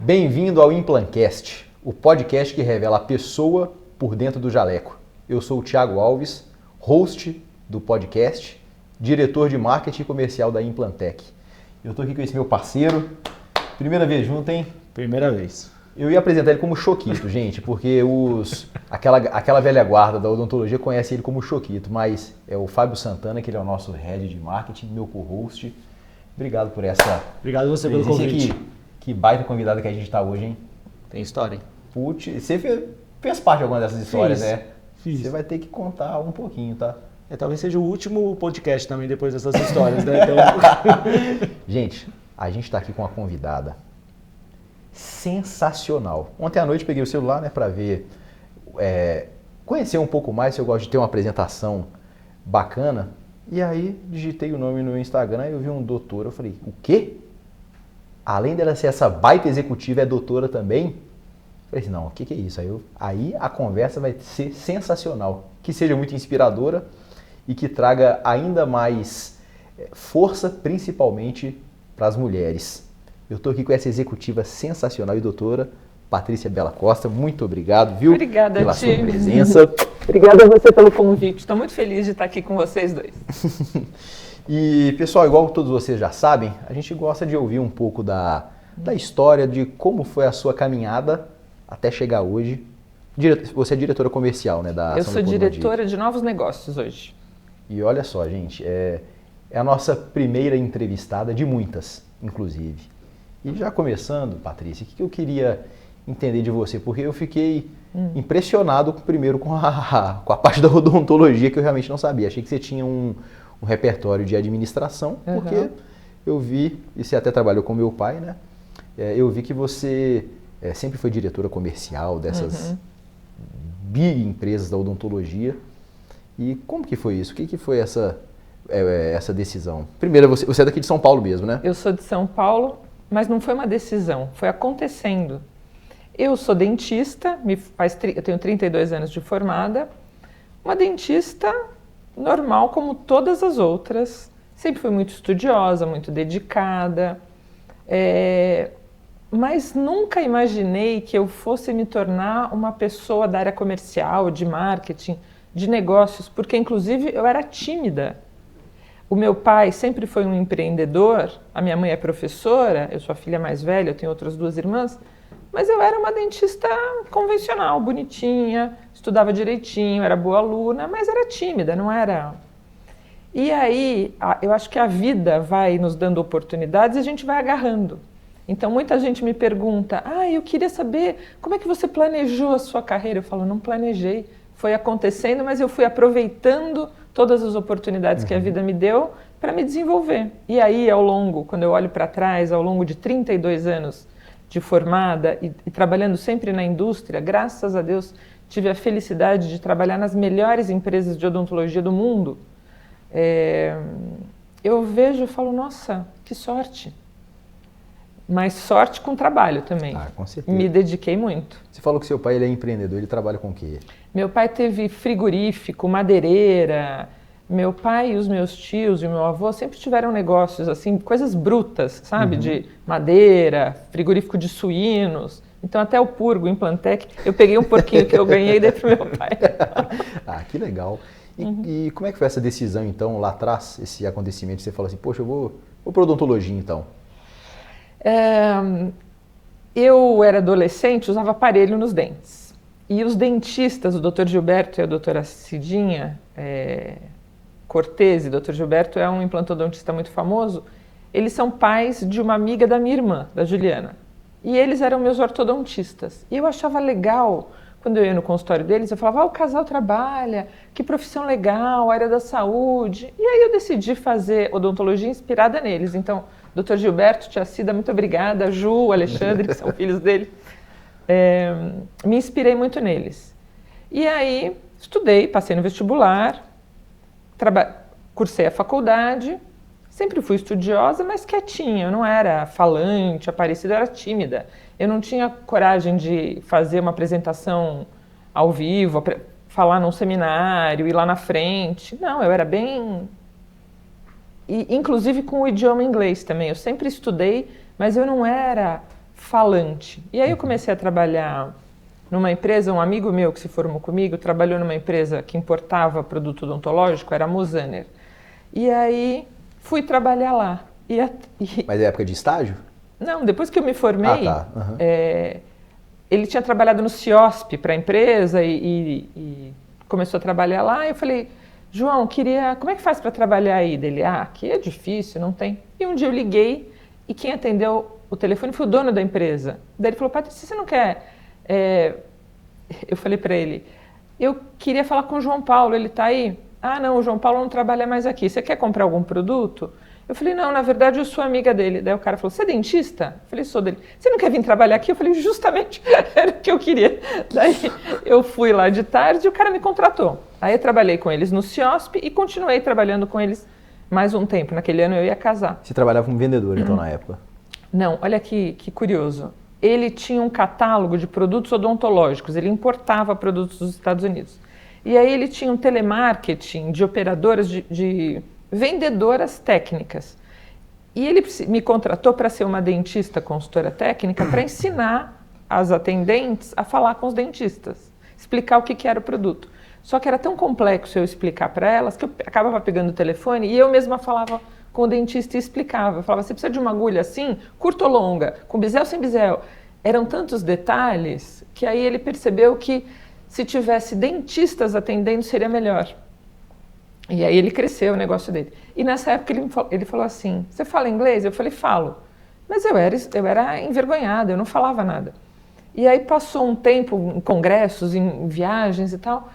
Bem-vindo ao Implancast, o podcast que revela a pessoa por dentro do jaleco. Eu sou o Thiago Alves, host do podcast, diretor de marketing comercial da Implantec. Eu estou aqui com esse meu parceiro, primeira vez junto, hein? Primeira vez. Eu ia apresentar ele como Choquito, gente, porque aquela velha guarda da odontologia conhece ele como Choquito, mas é o Fábio Santana, que ele é o nosso head de marketing, meu co-host. Obrigado por essa... Obrigado a você pelo convite. Que baita convidado que a gente está hoje, hein? Tem história, hein? Putz, você fez parte de alguma dessas histórias, né? Fiz. Você vai ter que contar um pouquinho, tá? Talvez seja o último podcast também depois dessas histórias, né? Então... Gente, a gente está aqui com uma convidada sensacional. Ontem à noite peguei o celular, né, para ver, conhecer um pouco mais, se eu gosto de ter uma apresentação bacana. E aí digitei o nome no Instagram e eu vi um doutor. Eu falei, o quê? Além dela ser essa baita executiva, é doutora também? Eu falei assim, não, o que é isso? Aí a conversa vai ser sensacional. Que seja muito inspiradora e que traga ainda mais força, principalmente para as mulheres. Eu estou aqui com essa executiva sensacional e doutora Patrícia Bela Costa. Muito obrigado, viu? Obrigada, pela Ti. sua presença. Obrigada a você pelo convite. Estou muito feliz de estar aqui com vocês dois. E, pessoal, igual todos vocês já sabem, a gente gosta de ouvir um pouco da história de como foi a sua caminhada até chegar hoje. Você é diretora comercial, né? Eu sou diretora de novos negócios hoje. E olha só, gente, é a nossa primeira entrevistada de muitas, inclusive. E já começando, Patrícia, o que eu queria entender de você? Porque eu fiquei impressionado primeiro com a parte da odontologia, que eu realmente não sabia. Achei que você tinha um repertório de administração, porque eu vi, e você até trabalhou com meu pai, né? Eu vi que você sempre foi diretora comercial dessas big empresas da odontologia. E como que foi isso? O que foi essa decisão? Primeiro, você é daqui de São Paulo mesmo, né? Eu sou de São Paulo, mas não foi uma decisão, foi acontecendo. Eu sou dentista, eu tenho 32 anos de formada, uma dentista normal como todas as outras. Sempre fui muito estudiosa, muito dedicada, mas nunca imaginei que eu fosse me tornar uma pessoa da área comercial, de marketing, de negócios, porque inclusive eu era tímida. O meu pai sempre foi um empreendedor, a minha mãe é professora, eu sou a filha mais velha, eu tenho outras duas irmãs, mas eu era uma dentista convencional, bonitinha, estudava direitinho, era boa aluna, mas era tímida, não era... E aí, eu acho que a vida vai nos dando oportunidades e a gente vai agarrando. Então, muita gente me pergunta, eu queria saber como é que você planejou a sua carreira. Eu falo, não planejei, foi acontecendo, mas eu fui aproveitando todas as oportunidades que a vida me deu para me desenvolver. E aí, quando eu olho para trás, ao longo de 32 anos de formada e trabalhando sempre na indústria, graças a Deus, tive a felicidade de trabalhar nas melhores empresas de odontologia do mundo. Eu vejo e falo, nossa, que sorte. Mas sorte com trabalho também. Com certeza. Me dediquei muito. Você falou que seu pai ele é empreendedor, ele trabalha com o quê? Meu pai teve frigorífico, madeireira. Meu pai e os meus tios e o meu avô sempre tiveram negócios, assim, coisas brutas, sabe? De madeira, frigorífico de suínos. Então, até o Purgo, o Implantec, eu peguei um porquinho que eu ganhei e dei pro meu pai. Que legal. E como é que foi essa decisão, então, lá atrás, esse acontecimento? Você falou assim, poxa, eu vou para odontologia, então. Eu era adolescente, usava aparelho nos dentes. E os dentistas, o Dr. Gilberto e a doutora Cidinha Cortese, o Dr. Gilberto é um implantodontista muito famoso, eles são pais de uma amiga da minha irmã, da Juliana. E eles eram meus ortodontistas. E eu achava legal, quando eu ia no consultório deles, eu falava, o casal trabalha, que profissão legal, área da saúde. E aí eu decidi fazer odontologia inspirada neles. Então, Dr. Gilberto, tia Cida, muito obrigada, Ju, Alexandre, que são filhos dele. Me inspirei muito neles. E aí, estudei, passei no vestibular, cursei a faculdade, sempre fui estudiosa, mas quietinha, eu não era falante, aparecida, eu era tímida. Eu não tinha coragem de fazer uma apresentação ao vivo, falar num seminário, ir lá na frente. Não, eu era bem... E, inclusive com o idioma inglês também. Eu sempre estudei, mas eu não era falante. E aí eu comecei a trabalhar numa empresa, um amigo meu que se formou comigo, trabalhou numa empresa que importava produto odontológico, era a Mosaner. E aí fui trabalhar lá. Mas é época de estágio? Não, depois que eu me formei, Uhum. Ele tinha trabalhado no CIOSP para a empresa e começou a trabalhar lá. E eu falei, João, como é que faz para trabalhar aí? Dele, aqui é difícil, não tem. E um dia eu liguei e quem atendeu o telefone foi o dono da empresa. Daí ele falou, Patrícia, você não quer... Eu falei para ele, eu queria falar com o João Paulo, ele está aí? Não, o João Paulo não trabalha mais aqui, você quer comprar algum produto? Eu falei, não, na verdade eu sou amiga dele. Daí o cara falou, você é dentista? Eu falei, sou dele. Você não quer vir trabalhar aqui? Eu falei, justamente, era o que eu queria. Daí eu fui lá de tarde e o cara me contratou. Aí eu trabalhei com eles no CIOSP e continuei trabalhando com eles mais um tempo. Naquele ano eu ia casar. Você trabalhava como vendedor, então, na época? Não, olha que curioso. Ele tinha um catálogo de produtos odontológicos, ele importava produtos dos Estados Unidos. E aí ele tinha um telemarketing de operadoras de vendedoras técnicas. E ele me contratou para ser uma dentista consultora técnica para ensinar as atendentes a falar com os dentistas, explicar o que era o produto. Só que era tão complexo eu explicar para elas que eu acabava pegando o telefone e eu mesma falava com o dentista e explicava. Eu falava, você precisa de uma agulha assim, curta ou longa, com bisel ou sem bisel. Eram tantos detalhes que aí ele percebeu que se tivesse dentistas atendendo seria melhor. E aí ele cresceu o negócio dele. E nessa época ele falou assim, você fala inglês? Eu falei, falo. Mas eu era envergonhada, eu não falava nada. E aí passou um tempo em congressos, em viagens e tal.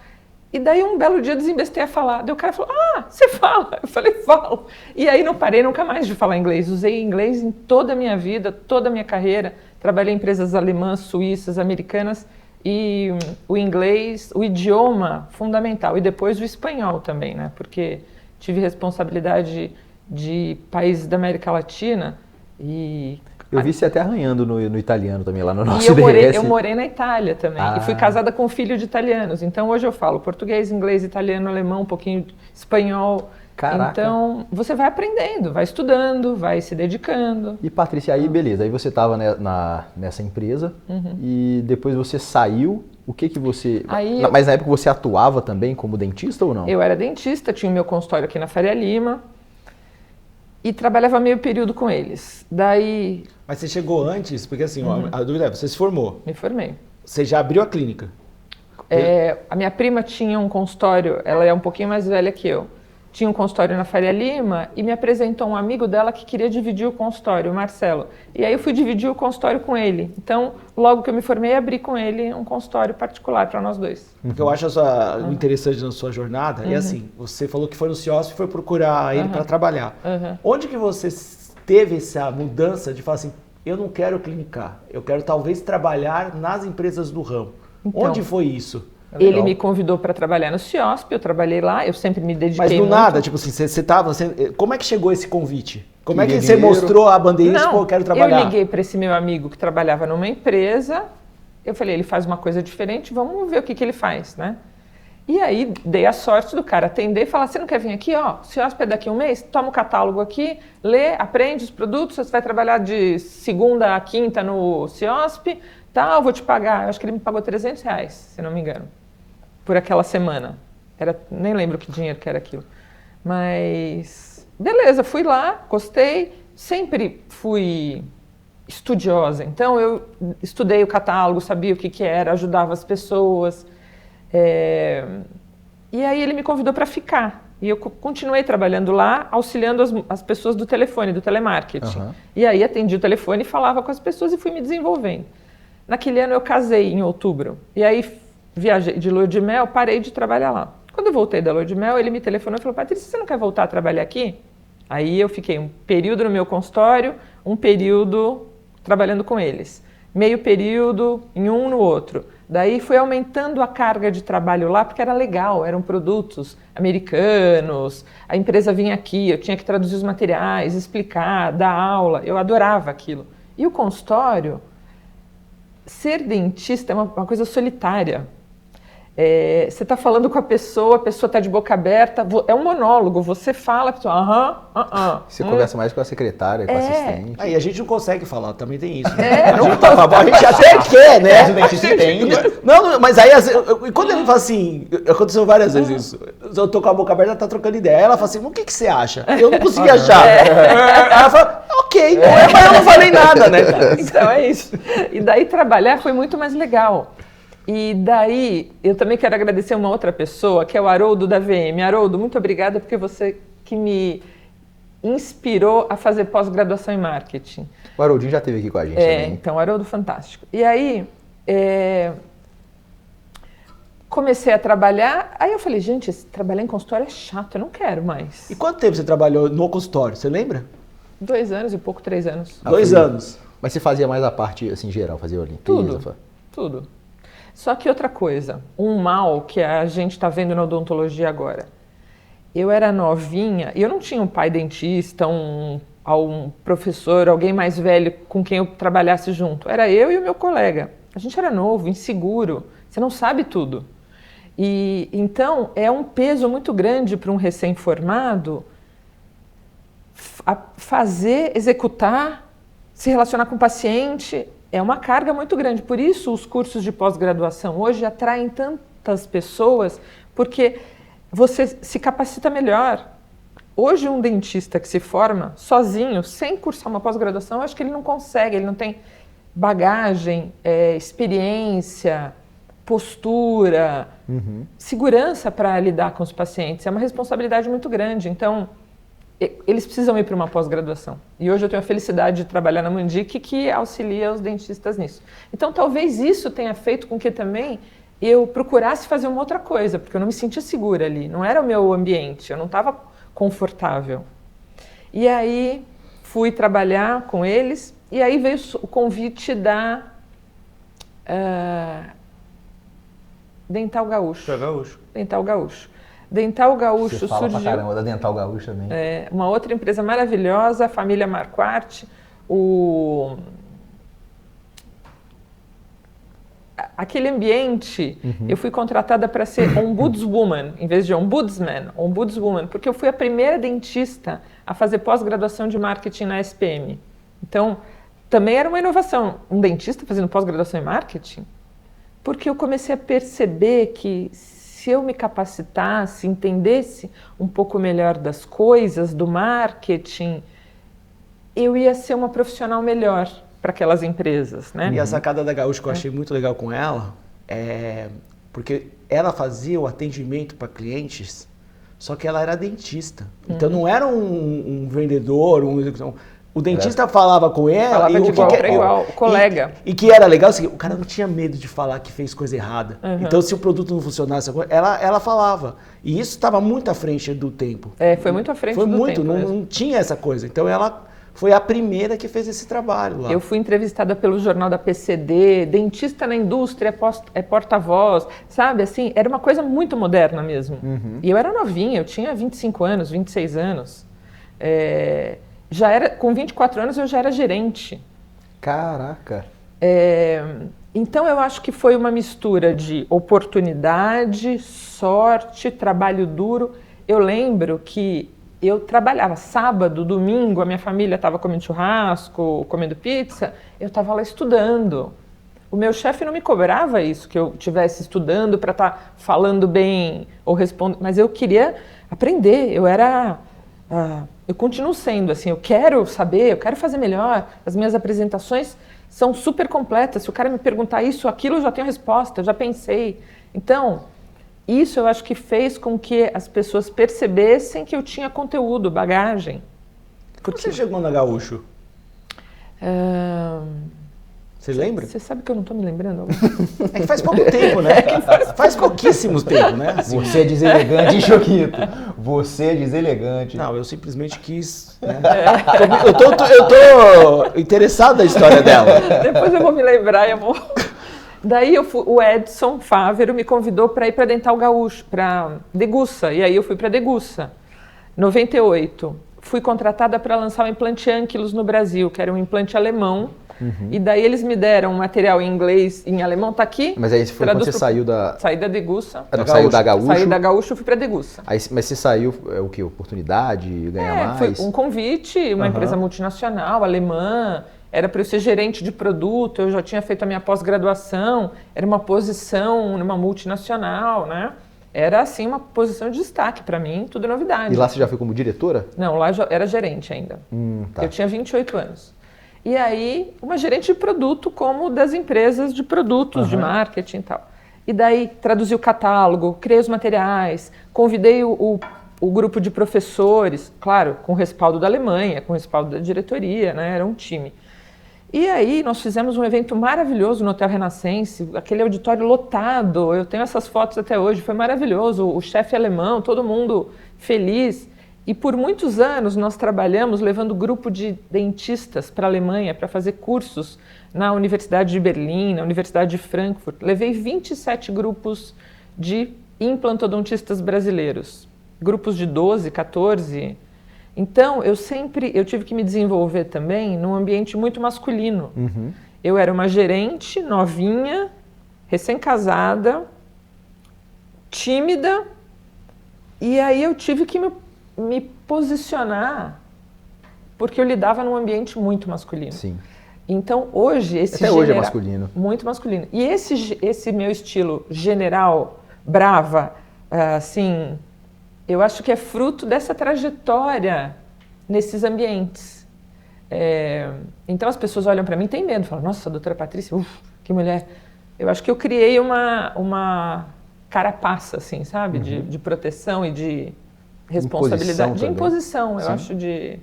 E daí um belo dia eu desembestei a falar. Daí o cara falou, você fala? Eu falei, falo. E aí não parei nunca mais de falar inglês. Usei inglês em toda a minha vida, toda a minha carreira. Trabalhei em empresas alemãs, suíças, americanas. E o inglês, o idioma fundamental. E depois o espanhol também, né? Porque tive responsabilidade de países da América Latina e... Eu vi você até arranhando no italiano também, lá no nosso eu morei na Itália também. E fui casada com um filho de italianos. Então hoje eu falo português, inglês, italiano, alemão, um pouquinho de espanhol. Caraca. Então você vai aprendendo, vai estudando, vai se dedicando. E Patrícia, aí beleza, aí você estava nessa empresa e depois você saiu. O que você... Mas na época você atuava também como dentista ou não? Eu era dentista, tinha o meu consultório aqui na Faria Lima e trabalhava meio período com eles. Daí... Mas você chegou antes, porque assim, a dúvida é, você se formou. Me formei. Você já abriu a clínica? A minha prima tinha um consultório, ela é um pouquinho mais velha que eu. Tinha um consultório na Faria Lima e me apresentou um amigo dela que queria dividir o consultório, o Marcelo. E aí eu fui dividir o consultório com ele. Então, logo que eu me formei, abri com ele um consultório particular para nós dois. O que eu acho o interessante na sua jornada é assim, você falou que foi no CIOSP e foi procurar ele para trabalhar. Onde que você teve essa mudança de falar assim, eu não quero clinicar, eu quero talvez trabalhar nas empresas do ramo? Então, onde foi isso? Ele me convidou para trabalhar no CIOSP, eu trabalhei lá, eu sempre me dediquei Mas do muito. nada, tipo assim, como é que chegou esse convite? Como é que você mostrou a bandeirinha e disse, eu quero trabalhar? Eu liguei para esse meu amigo que trabalhava numa empresa, eu falei, ele faz uma coisa diferente, vamos ver o que ele faz, né? E aí dei a sorte do cara atender e falar, você não quer vir aqui, ó, CIOSP é daqui a um mês, toma o catálogo aqui, lê, aprende os produtos, você vai trabalhar de segunda a quinta no CIOSP, tá, eu vou te pagar, eu acho que ele me pagou R$300, se não me engano, por aquela semana. Nem lembro que dinheiro que era aquilo. Mas, beleza, fui lá, gostei, sempre fui estudiosa, então eu estudei o catálogo, sabia o que era, ajudava as pessoas. E aí ele me convidou para ficar. E eu continuei trabalhando lá, auxiliando as pessoas do telefone, do telemarketing. E aí atendi o telefone e falava com as pessoas e fui me desenvolvendo. Naquele ano eu casei em outubro. E aí viajei de lua de mel, parei de trabalhar lá. Quando eu voltei da lua de mel, ele me telefonou e falou, Patrícia, você não quer voltar a trabalhar aqui? Aí eu fiquei um período no meu consultório, um período trabalhando com eles. Meio período em um no outro. Daí fui aumentando a carga de trabalho lá, porque era legal, eram produtos americanos, a empresa vinha aqui, eu tinha que traduzir os materiais, explicar, dar aula, eu adorava aquilo. E o consultório, ser dentista é uma coisa solitária. Você está falando com a pessoa está de boca aberta, é um monólogo, você fala, a pessoa, Você conversa mais com a secretária, com a assistente. Aí a gente não consegue falar, também tem isso. Né? A gente até quer, né? Mas o dentista entende. Não, mas aí, quando ele fala assim, aconteceu várias vezes isso, eu tô com a boca aberta, ela tá trocando ideia. Aí ela fala assim, o que você acha? Eu não consegui achar. Ela fala, ok, mas eu não falei nada, né, cara? Então é isso. E daí trabalhar foi muito mais legal. E daí, eu também quero agradecer uma outra pessoa, que é o Haroldo da VM. Haroldo, muito obrigada, porque você que me inspirou a fazer pós-graduação em marketing. O Haroldinho já esteve aqui com a gente também. Então, Haroldo, fantástico. E aí, comecei a trabalhar, aí eu falei, gente, trabalhar em consultório é chato, eu não quero mais. E quanto tempo você trabalhou no consultório, você lembra? 2 anos e pouco, 3 anos. 2 anos. Mas você fazia mais a parte, assim, geral, fazia a limpeza? Tudo. Só que outra coisa, um mal que a gente está vendo na odontologia agora. Eu era novinha e eu não tinha um pai dentista, um professor, alguém mais velho com quem eu trabalhasse junto. Era eu e o meu colega. A gente era novo, inseguro, você não sabe tudo. E então é um peso muito grande para um recém-formado fazer, executar, se relacionar com o paciente. É uma carga muito grande. Por isso, os cursos de pós-graduação hoje atraem tantas pessoas, porque você se capacita melhor. Hoje, um dentista que se forma sozinho, sem cursar uma pós-graduação, eu acho que ele não consegue, ele não tem bagagem, experiência, postura, segurança para lidar com os pacientes. É uma responsabilidade muito grande. Então, eles precisam ir para uma pós-graduação. E hoje eu tenho a felicidade de trabalhar na Mandic, que auxilia os dentistas nisso. Então, talvez isso tenha feito com que também eu procurasse fazer uma outra coisa, porque eu não me sentia segura ali. Não era o meu ambiente, eu não estava confortável. E aí, fui trabalhar com eles, e aí veio o convite da Dental Gaúcho. Dental Gaúcho. Dental Gaúcho Você fala surgiu... pra caramba da Dental Gaúcho também. Uma outra empresa maravilhosa, a família Marquardt. Aquele ambiente, eu fui contratada para ser ombudswoman, em vez de ombudswoman, porque eu fui a primeira dentista a fazer pós-graduação de marketing na SPM. Então, também era uma inovação, um dentista fazendo pós-graduação em marketing, porque eu comecei a perceber que se eu me capacitasse, entendesse um pouco melhor das coisas, do marketing, eu ia ser uma profissional melhor para aquelas empresas, né? E a sacada da Gaúcho que eu achei muito legal com ela porque ela fazia o atendimento para clientes, só que ela era dentista. Então não era um vendedor, o dentista falava com ela falava de igual para igual, colega. E que era legal, assim, o cara não tinha medo de falar que fez coisa errada. Então, se o produto não funcionasse, ela falava. E isso estava muito à frente do tempo. Foi muito à frente do tempo. Foi muito, não tinha essa coisa. Então, ela foi a primeira que fez esse trabalho lá. Eu fui entrevistada pelo jornal da PCD, dentista na indústria é porta-voz, sabe? Assim, era uma coisa muito moderna mesmo. E eu era novinha, eu tinha 25 anos, 26 anos. Com 24 anos eu já era gerente. Caraca! Então eu acho que foi uma mistura de oportunidade, sorte, trabalho duro. Eu lembro que eu trabalhava sábado, domingo, a minha família estava comendo churrasco, comendo pizza, eu estava lá estudando. O meu chefe não me cobrava isso, que eu estivesse estudando para estar falando bem ou respondendo, mas eu queria aprender, eu continuo sendo assim, eu quero saber, eu quero fazer melhor, as minhas apresentações são super completas, se o cara me perguntar isso, aquilo, eu já tenho a resposta, eu já pensei. Então, isso eu acho que fez com que as pessoas percebessem que eu tinha conteúdo, bagagem. Como você chegou na Gaúcho? Você lembra? Você sabe que eu não estou me lembrando? É que faz pouco tempo, né? Faz pouquíssimos tempo, né? Assim, você é deselegante, Choquito. Você é deselegante. Não, eu simplesmente quis... Né? Eu tô interessado na história dela. Depois eu vou me lembrar, Daí o Edson Fávero me convidou para ir para Dental Gaúcho, para Degussa, e aí eu fui para Degussa, 98. fui contratada para lançar o implante Ankylos no Brasil, que era um implante alemão. E daí eles me deram um material em inglês e em alemão, tá aqui. Mas aí foi quando você saiu da... Saí da Degussa. Saiu da Gaúcho? Saí da Gaúcho e fui para Degussa. Mas você saiu, o quê? Oportunidade, ganhar mais? Foi um convite, uma empresa multinacional, alemã. Era para eu ser gerente de produto, eu já tinha feito a minha pós-graduação. Era uma posição numa multinacional, né? Era, assim, uma posição de destaque para mim, tudo novidade. E lá você já foi como diretora? Não, lá eu era gerente ainda. Tá. Eu tinha 28 anos. E aí, uma gerente de produto como das empresas de produtos, de marketing e tal. E daí, traduzi o catálogo, criei os materiais, convidei o grupo de professores, claro, com respaldo da Alemanha, com respaldo da diretoria, né? Era um time. E aí, nós fizemos um evento maravilhoso no Hotel Renascense, aquele auditório lotado, eu tenho essas fotos até hoje, foi maravilhoso, o chefe alemão, todo mundo feliz. E por muitos anos nós trabalhamos levando grupo de dentistas para a Alemanha para fazer cursos na Universidade de Berlim, na Universidade de Frankfurt. Levei 27 grupos de implantodontistas brasileiros, grupos de 12, 14. Então eu tive que me desenvolver também num ambiente muito masculino. Eu era uma gerente novinha, recém-casada, tímida, e aí eu tive que me posicionar, porque eu lidava num ambiente muito masculino. Sim. Então, hoje, Até hoje é masculino. Muito masculino. E esse meu estilo general, brava, assim, eu acho que é fruto dessa trajetória nesses ambientes. Então, as pessoas olham para mim e têm medo, falam, nossa, doutora Patrícia, que mulher. Eu acho que eu criei uma carapaça, assim, sabe, de proteção e de responsabilidade, de imposição, eu acho, de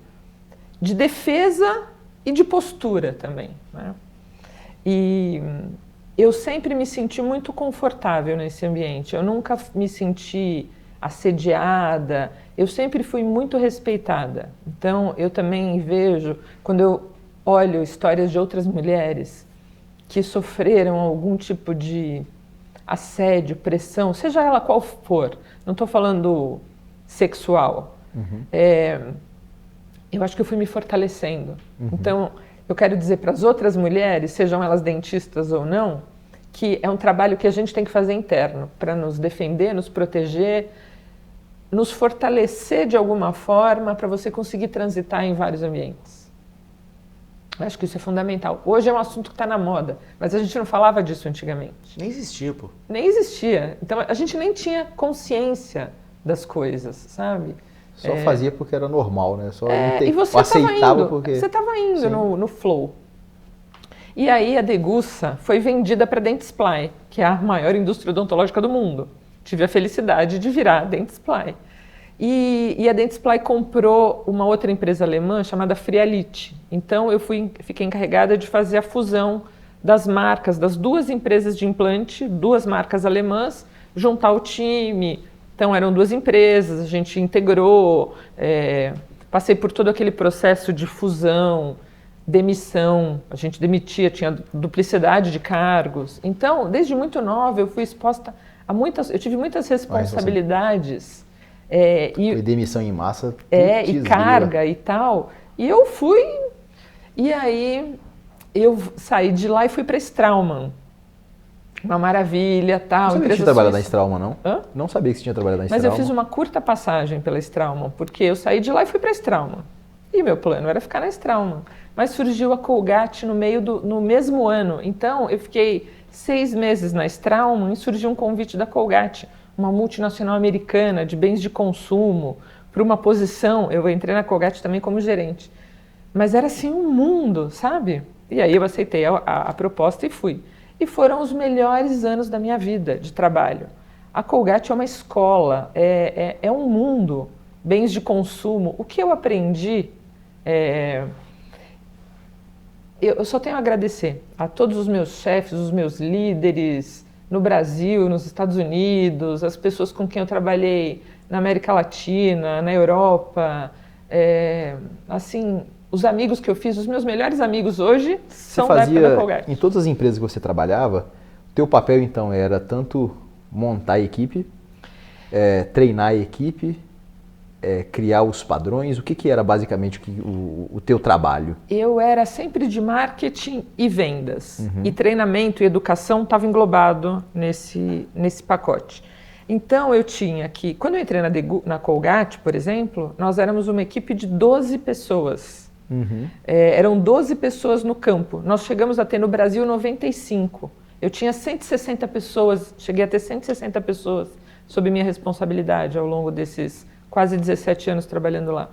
defesa e de postura também, né? E eu sempre me senti muito confortável nesse ambiente, eu nunca me senti assediada, eu sempre fui muito respeitada. Então, eu também vejo, quando eu olho histórias de outras mulheres que sofreram algum tipo de assédio, pressão, seja ela qual for, não estou falando sexual. Eu acho que eu fui me fortalecendo. Então, eu quero dizer para as outras mulheres, sejam elas dentistas ou não, que é um trabalho que a gente tem que fazer interno, para nos defender, nos proteger, nos fortalecer de alguma forma, para você conseguir transitar em vários ambientes. Eu acho que isso é fundamental. Hoje é um assunto que está na moda, mas a gente não falava disso antigamente. Nem existia, pô. Nem existia. Então, a gente nem tinha consciência das coisas, sabe? Só fazia porque era normal, né? Só e você aceitava porque... Você estava indo no flow. E aí a Degussa foi vendida para a Dentsply, que é a maior indústria odontológica do mundo. Tive a felicidade de virar a Dentsply. E a Dentsply comprou uma outra empresa alemã chamada Frialit. Então eu fiquei encarregada de fazer a fusão das marcas, das duas empresas de implante, duas marcas alemãs, juntar o time. Então eram duas empresas, a gente integrou, passei por todo aquele processo de fusão, demissão, a gente demitia, tinha duplicidade de cargos. Então, desde muito nova, eu fui exposta a eu tive muitas responsabilidades. E demissão em massa. E carga e tal. E eu fui, e aí eu saí de lá e fui para Straumann. Uma maravilha, tal. Não sabia que você tinha trabalhado na Straumann, não? Hã? Não sabia que você tinha trabalhado na Straumann. Mas eu fiz uma curta passagem pela Straumann, porque eu saí de lá e fui para a Straumann. E meu plano era ficar na Straumann. Mas surgiu a Colgate no mesmo ano. Então, eu fiquei 6 meses na Straumann e surgiu um convite da Colgate, uma multinacional americana de bens de consumo, para uma posição. Eu entrei na Colgate também como gerente. Mas era assim um mundo, sabe? E aí eu aceitei a proposta e fui. E foram os melhores anos da minha vida de trabalho. A Colgate é uma escola, é um mundo, bens de consumo. O que eu aprendi, eu só tenho a agradecer a todos os meus chefes, os meus líderes no Brasil, nos Estados Unidos, as pessoas com quem eu trabalhei na América Latina, na Europa, assim... Os amigos que eu fiz, os meus melhores amigos hoje são da época da Colgate. Em todas as empresas que você trabalhava, o teu papel então era tanto montar a equipe, treinar a equipe criar os padrões? O que era basicamente o teu trabalho? Eu era sempre de marketing e vendas. E treinamento e educação estava englobado nesse pacote. Então eu tinha que, quando eu entrei na Colgate, por exemplo, nós éramos uma equipe de 12 pessoas. Eram 12 pessoas no campo. Nós chegamos a ter no Brasil 95. Eu tinha 160 pessoas, cheguei a ter 160 pessoas sob minha responsabilidade ao longo desses quase 17 anos trabalhando lá.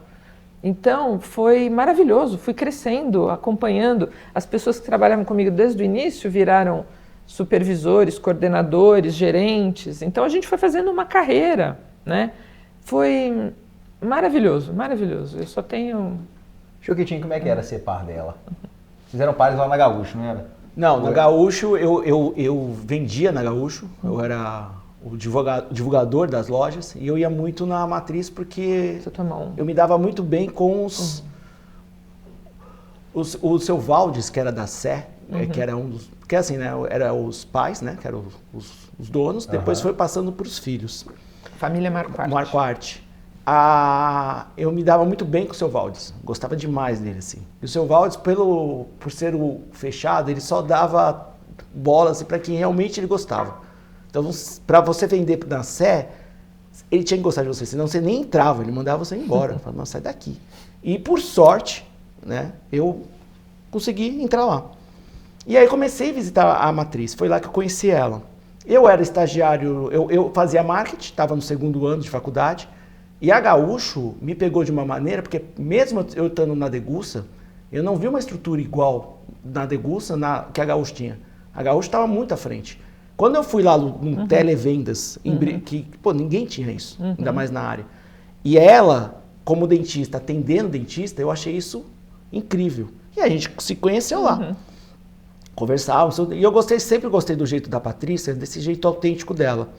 Então, foi maravilhoso, fui crescendo, acompanhando. As pessoas que trabalhavam comigo desde o início viraram supervisores, coordenadores, gerentes. Então, a gente foi fazendo uma carreira, né? Foi maravilhoso, maravilhoso. Eu só tenho... Chiquitiinho, como é que era ser par dela? Vocês eram pares lá na Gaúcho, não era? Não, na Gaúcho, eu vendia na Gaúcho, eu era o divulgador das lojas e eu ia muito na Matriz porque eu me dava muito bem com o seu Valdes, que era da Sé, que era um dos... Que assim, né, era os pais, né, que eram os donos, depois foi passando para os filhos. Família Marquardt. Marquardt. Eu me dava muito bem com o seu Valdes, gostava demais dele, assim. E o seu Valdes, por ser o fechado, ele só dava bola assim, para quem realmente ele gostava. Então, para você vender na Sé, ele tinha que gostar de você, senão você nem entrava, ele mandava você embora. Falava, não, sai daqui. E por sorte, né, eu consegui entrar lá. E aí comecei a visitar a Matriz, foi lá que eu conheci ela. Eu era estagiário, eu fazia marketing, estava no 2º ano de faculdade, e a Gaúcho me pegou de uma maneira, porque mesmo eu estando na Degussa, eu não vi uma estrutura igual na Degussa que a Gaúcho tinha. A Gaúcho estava muito à frente. Quando eu fui lá no televendas, que ninguém tinha isso, ainda mais na área. E ela, como dentista, atendendo dentista, eu achei isso incrível. E a gente se conheceu lá. Conversávamos, e eu sempre gostei do jeito da Patrícia, desse jeito autêntico dela.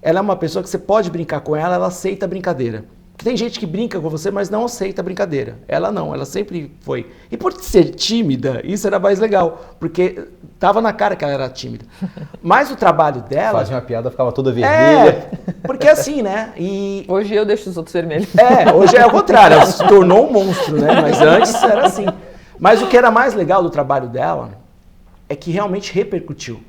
Ela é uma pessoa que você pode brincar com ela, ela aceita a brincadeira. Porque tem gente que brinca com você, mas não aceita a brincadeira. Ela não, ela sempre foi. E por ser tímida, isso era mais legal, porque tava na cara que ela era tímida. Mas o trabalho dela... Fazia uma piada, ficava toda vermelha. Porque assim, né? Hoje eu deixo os outros vermelhos. Hoje é o contrário, ela se tornou um monstro, né? Mas antes era assim. Mas o que era mais legal do trabalho dela é que realmente repercutiu.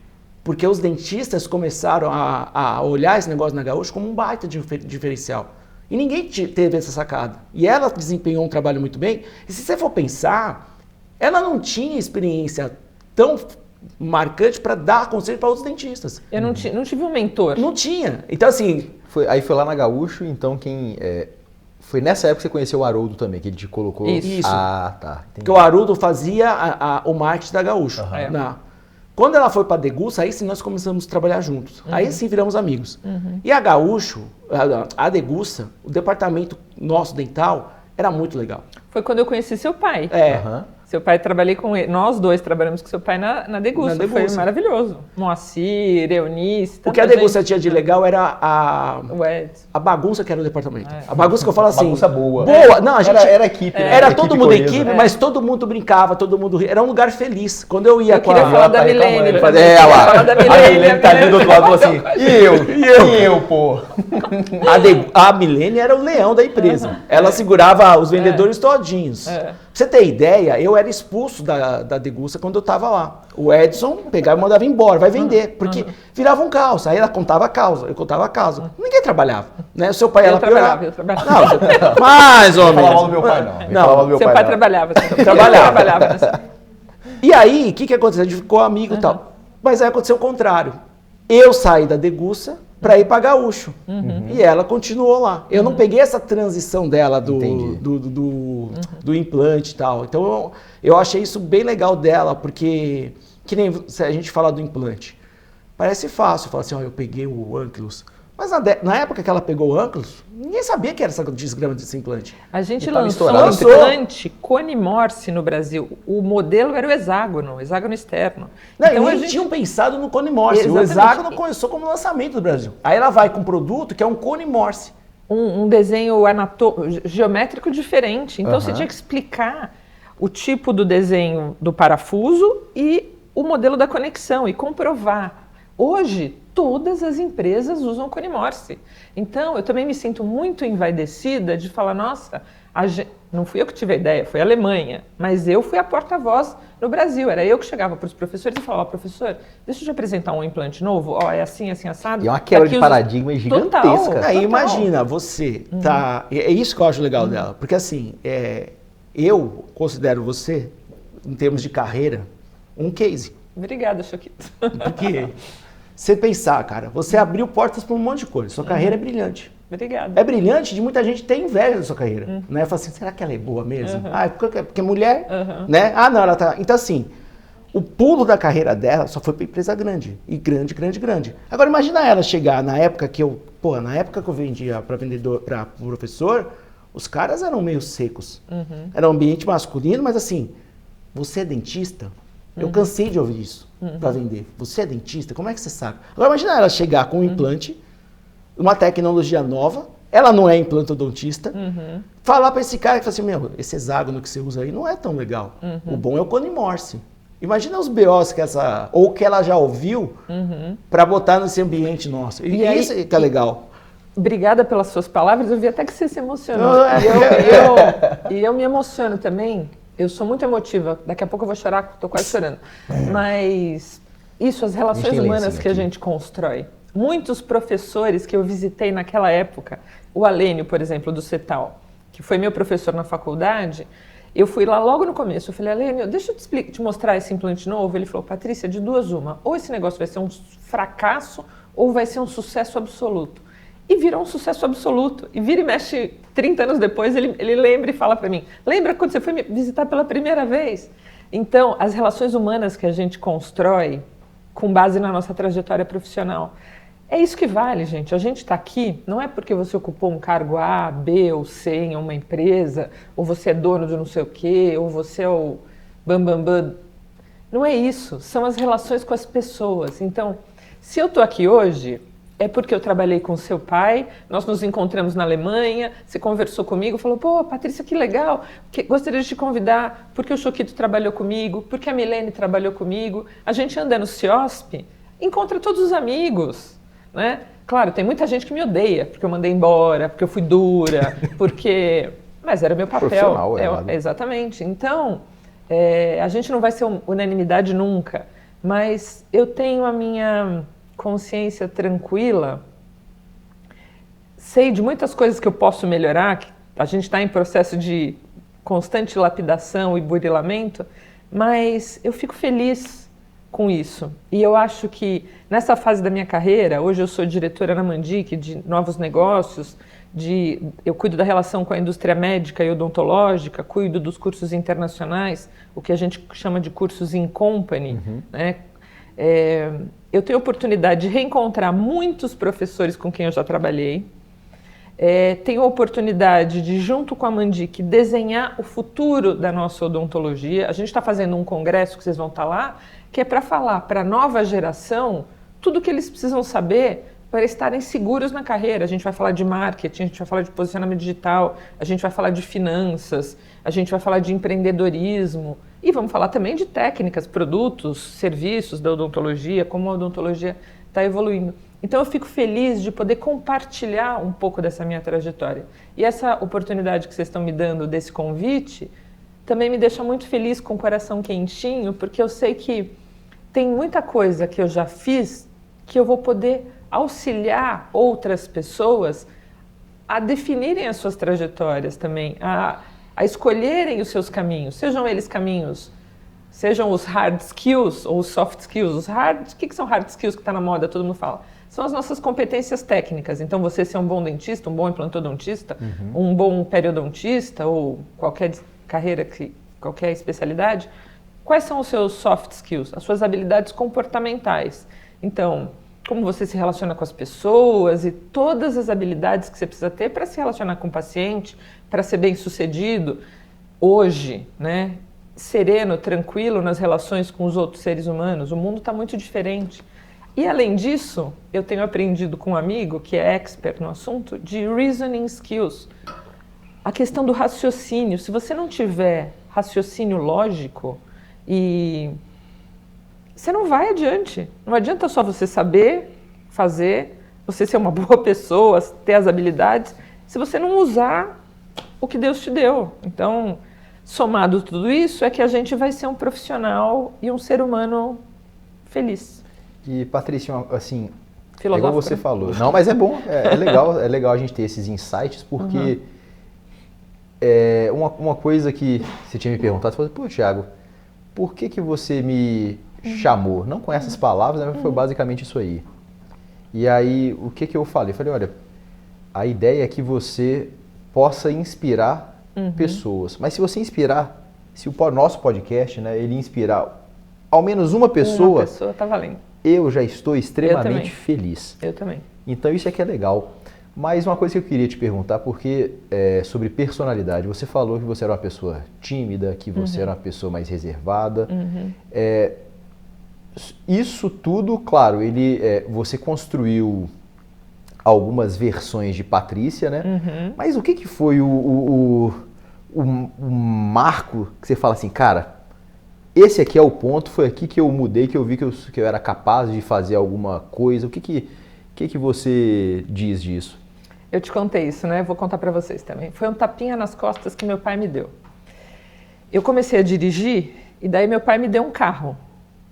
Porque os dentistas começaram a olhar esse negócio na Gaúcho como um baita diferencial. E ninguém teve essa sacada. E ela desempenhou um trabalho muito bem. E se você for pensar, ela não tinha experiência tão marcante para dar conselho para outros dentistas. Eu não tive um mentor. Não tinha. Então, assim... Aí foi lá na Gaúcho, então foi nessa época que você conheceu o Haroldo também, que ele te colocou... Isso. Ah, tá. Entendi. Porque o Haroldo fazia o marketing da Gaúcho. Quando ela foi para a Degussa, aí sim nós começamos a trabalhar juntos. Aí sim viramos amigos. E a Gaúcho, a Degussa, o departamento nosso dental, era muito legal. Foi quando eu conheci seu pai. Seu pai, trabalhei com ele. Nós dois trabalhamos com seu pai na Degussa. Foi maravilhoso. Moacir, Eunice... O que a Degussa tinha de legal era a bagunça que era o departamento. A bagunça que eu falo assim... Bagunça boa. Não, a gente... Era equipe. Era todo mundo equipe, mas todo mundo brincava, todo mundo ria. Era um lugar feliz. Quando eu ia com a... Eu queria falar da Milene. A Milene tá ali do outro lado e falou assim, e eu, pô? A Milene era o leão da empresa. Ela segurava os vendedores todinhos. Pra você ter ideia, eu era expulso da Degussa quando eu estava lá. O Edson pegava e mandava embora, vai vender, porque virava um caos. Aí ela contava a causa, eu contava a causa. Ninguém trabalhava, né? O seu pai, ela piorava. Eu trabalhava. Não, mais ou menos. Não falava do meu pai, não. Seu pai trabalhava. Trabalhava. E aí, o que aconteceu? A gente ficou amigo e tal. Mas aí aconteceu o contrário. Eu saí da Degussa para ir para Gaúcho. E ela continuou lá. Eu não peguei essa transição dela do implante e tal. Então eu achei isso bem legal dela, porque que nem se a gente fala do implante. Parece fácil falar assim, eu peguei o Ankylus. Mas na época que ela pegou o Ankylus, ninguém sabia que era essa desgrama desse implante. A gente lançou o implante Cone Morse no Brasil. O modelo era o hexágono externo. Não, então eles tinham pensado no Cone Morse. Exatamente. O hexágono começou como lançamento do Brasil. Aí ela vai com um produto que é um Cone Morse. Um desenho geométrico diferente. Então você tinha que explicar o tipo do desenho do parafuso e o modelo da conexão e comprovar. Hoje, todas as empresas usam o Cone Morse. Então, eu também me sinto muito envaidecida de falar, nossa, não fui eu que tive a ideia, foi a Alemanha, mas eu fui a porta-voz no Brasil. Era eu que chegava para os professores e falava, professor, deixa eu te apresentar um implante novo, é assim, assim, assado. E é uma quebra de paradigma gigantesca. Total. Aí imagina, você tá... É isso que eu acho legal dela, porque assim, eu considero você, em termos de carreira, um case. Obrigada, Choquito. Porque você pensar, cara, você abriu portas para um monte de coisa, sua carreira é brilhante. Obrigada. É brilhante de muita gente ter inveja da sua carreira, né? Fala assim, será que ela é boa mesmo? Porque mulher, né? Não, ela tá... Então assim, o pulo da carreira dela só foi para empresa grande, e grande, grande, grande. Agora imagina ela chegar na época que eu vendia para vendedor, para professor, os caras eram meio secos. Era um ambiente masculino, mas assim, você é dentista? Eu cansei de ouvir isso para vender. Você é dentista? Como é que você sabe? Agora imagina ela chegar com um implante, uma tecnologia nova, ela não é implantodontista, falar para esse cara que fala assim, meu, esse hexágono que você usa aí não é tão legal. O bom é o Cone Morse. Imagina os BOs que ela já ouviu para botar nesse ambiente nosso. E aí, isso que é legal. Obrigada pelas suas palavras, eu vi até que você se emocionou. E eu me emociono também. Eu sou muito emotiva, daqui a pouco eu vou chorar, estou quase chorando. Mas isso, as relações humanas que a gente constrói. Muitos professores que eu visitei naquela época, o Alênio, por exemplo, do CETAL, que foi meu professor na faculdade, eu fui lá logo no começo, eu falei, Alênio, deixa eu te mostrar esse implante novo. Ele falou, Patrícia, de duas uma, ou esse negócio vai ser um fracasso ou vai ser um sucesso absoluto. E virou um sucesso absoluto. E vira e mexe, 30 anos depois, ele lembra e fala para mim, lembra quando você foi me visitar pela primeira vez? Então, as relações humanas que a gente constrói com base na nossa trajetória profissional, é isso que vale, gente. A gente está aqui, não é porque você ocupou um cargo A, B ou C em uma empresa, ou você é dono de não sei o quê, ou você é o bambambam. Não é isso. São as relações com as pessoas. Então, se eu estou aqui hoje, é porque eu trabalhei com seu pai, nós nos encontramos na Alemanha, você conversou comigo, falou, pô, Patrícia, que legal, gostaria de te convidar, porque o Choquito trabalhou comigo, porque a Milene trabalhou comigo. A gente anda no CIOSP, encontra todos os amigos, né? Claro, tem muita gente que me odeia, porque eu mandei embora, porque eu fui dura, porque... Mas era meu papel. Exatamente. Então, a gente não vai ser unanimidade nunca, mas eu tenho a minha consciência tranquila, sei de muitas coisas que eu posso melhorar, que a gente está em processo de constante lapidação e burilamento, mas eu fico feliz com isso. E eu acho que nessa fase da minha carreira, hoje eu sou diretora na Mandic de novos negócios, eu cuido da relação com a indústria médica e odontológica, cuido dos cursos internacionais, o que a gente chama de cursos in company, né? Eu tenho a oportunidade de reencontrar muitos professores com quem eu já trabalhei. Tenho a oportunidade de, junto com a Mandic, desenhar o futuro da nossa odontologia. A gente está fazendo um congresso, que vocês vão estar lá, que é para falar para a nova geração tudo o que eles precisam saber para estarem seguros na carreira. A gente vai falar de marketing, a gente vai falar de posicionamento digital, a gente vai falar de finanças, a gente vai falar de empreendedorismo e vamos falar também de técnicas, produtos, serviços da odontologia, como a odontologia está evoluindo. Então eu fico feliz de poder compartilhar um pouco dessa minha trajetória. E essa oportunidade que vocês estão me dando desse convite também me deixa muito feliz, com o coração quentinho, porque eu sei que tem muita coisa que eu já fiz que eu vou poder auxiliar outras pessoas a definirem as suas trajetórias também, a escolherem os seus caminhos, sejam eles caminhos, sejam os hard skills ou os soft skills. O que são hard skills que está na moda, todo mundo fala? São as nossas competências técnicas. Então, você ser um bom dentista, um bom implantodontista, um bom periodontista ou qualquer carreira, qualquer especialidade, quais são os seus soft skills, as suas habilidades comportamentais? Então, como você se relaciona com as pessoas e todas as habilidades que você precisa ter para se relacionar com o paciente, para ser bem-sucedido hoje, né? Sereno, tranquilo nas relações com os outros seres humanos. O mundo está muito diferente. E, além disso, eu tenho aprendido com um amigo que é expert no assunto de reasoning skills. A questão do raciocínio. Se você não tiver raciocínio lógico e você não vai adiante. Não adianta só você saber fazer, você ser uma boa pessoa, ter as habilidades, se você não usar o que Deus te deu. Então, somado tudo isso, é que a gente vai ser um profissional e um ser humano feliz. E, Patrícia, assim, igual você falou. Não, mas é bom, é legal a gente ter esses insights, porque uma coisa que você tinha me perguntado, você falou, pô, Thiago, por que você me chamou? Não com essas palavras, mas foi basicamente isso aí. E aí, o que eu falei? Eu falei, olha, a ideia é que você possa inspirar pessoas. Mas se você inspirar, se o nosso podcast, né, ele inspirar ao menos uma pessoa, tá valendo. Eu já estou extremamente feliz. Eu também. Então isso é que é legal. Mas uma coisa que eu queria te perguntar, porque sobre personalidade, você falou que você era uma pessoa tímida, que você era uma pessoa mais reservada. Isso tudo, claro, você construiu algumas versões de Patrícia, né? Mas o que foi o marco que você fala assim, cara, esse aqui é o ponto, foi aqui que eu mudei, que eu vi que eu era capaz de fazer alguma coisa. O que você diz disso? Eu te contei isso, né? Vou contar para vocês também. Foi um tapinha nas costas que meu pai me deu. Eu comecei a dirigir e daí meu pai me deu um carro.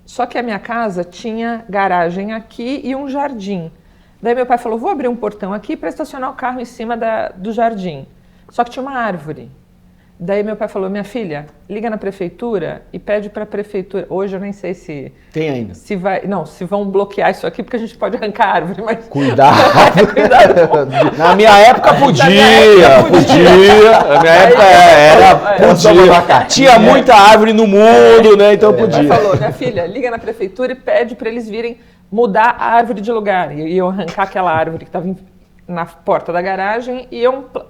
Só que a minha casa tinha garagem aqui e um jardim. Daí meu pai falou, vou abrir um portão aqui para estacionar o carro em cima do jardim. Só que tinha uma árvore. Daí meu pai falou, minha filha, liga na prefeitura e pede para a prefeitura. Hoje eu nem sei se... Tem ainda. Se vão bloquear isso aqui, porque a gente pode arrancar a árvore, mas... Cuidado! Na minha época podia. Na minha época podia. Tinha muita árvore no mundo, né? Então podia. Meu pai falou, minha filha, liga na prefeitura e pede para eles virem mudar a árvore de lugar. E eu arrancar aquela árvore que estava na porta da garagem e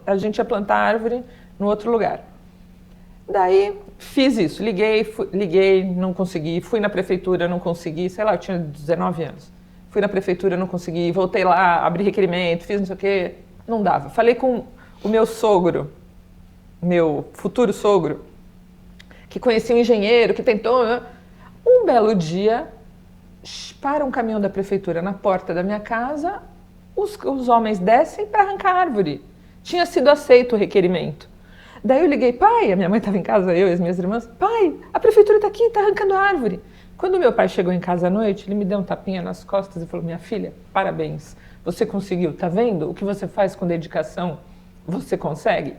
a gente ia plantar a árvore no outro lugar. Daí fiz isso, liguei, não consegui, fui na prefeitura, não consegui, sei lá, eu tinha 19 anos. Fui na prefeitura, não consegui, voltei lá, abri requerimento, fiz não sei o quê, não dava. Falei com o meu sogro, meu futuro sogro, que conhecia um engenheiro, que tentou... Um belo dia, para um caminhão da prefeitura na porta da minha casa, os homens descem para arrancar a árvore. Tinha sido aceito o requerimento. Daí eu liguei, pai, a minha mãe estava em casa, eu e as minhas irmãs, pai, a prefeitura está aqui, está arrancando a árvore. Quando meu pai chegou em casa à noite, ele me deu um tapinha nas costas e falou, minha filha, parabéns, você conseguiu, tá vendo? O que você faz com dedicação, você consegue.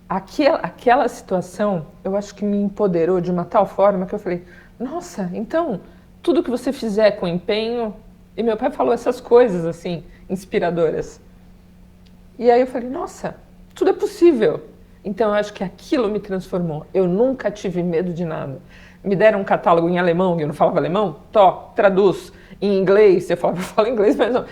Aquela situação, eu acho que me empoderou de uma tal forma que eu falei, nossa, então, tudo que você fizer com empenho... E meu pai falou essas coisas, assim, inspiradoras. E aí eu falei, nossa, tudo é possível. Então, eu acho que aquilo me transformou. Eu nunca tive medo de nada. Me deram um catálogo em alemão, eu não falava alemão, traduz. Em inglês, eu falo inglês, mas não.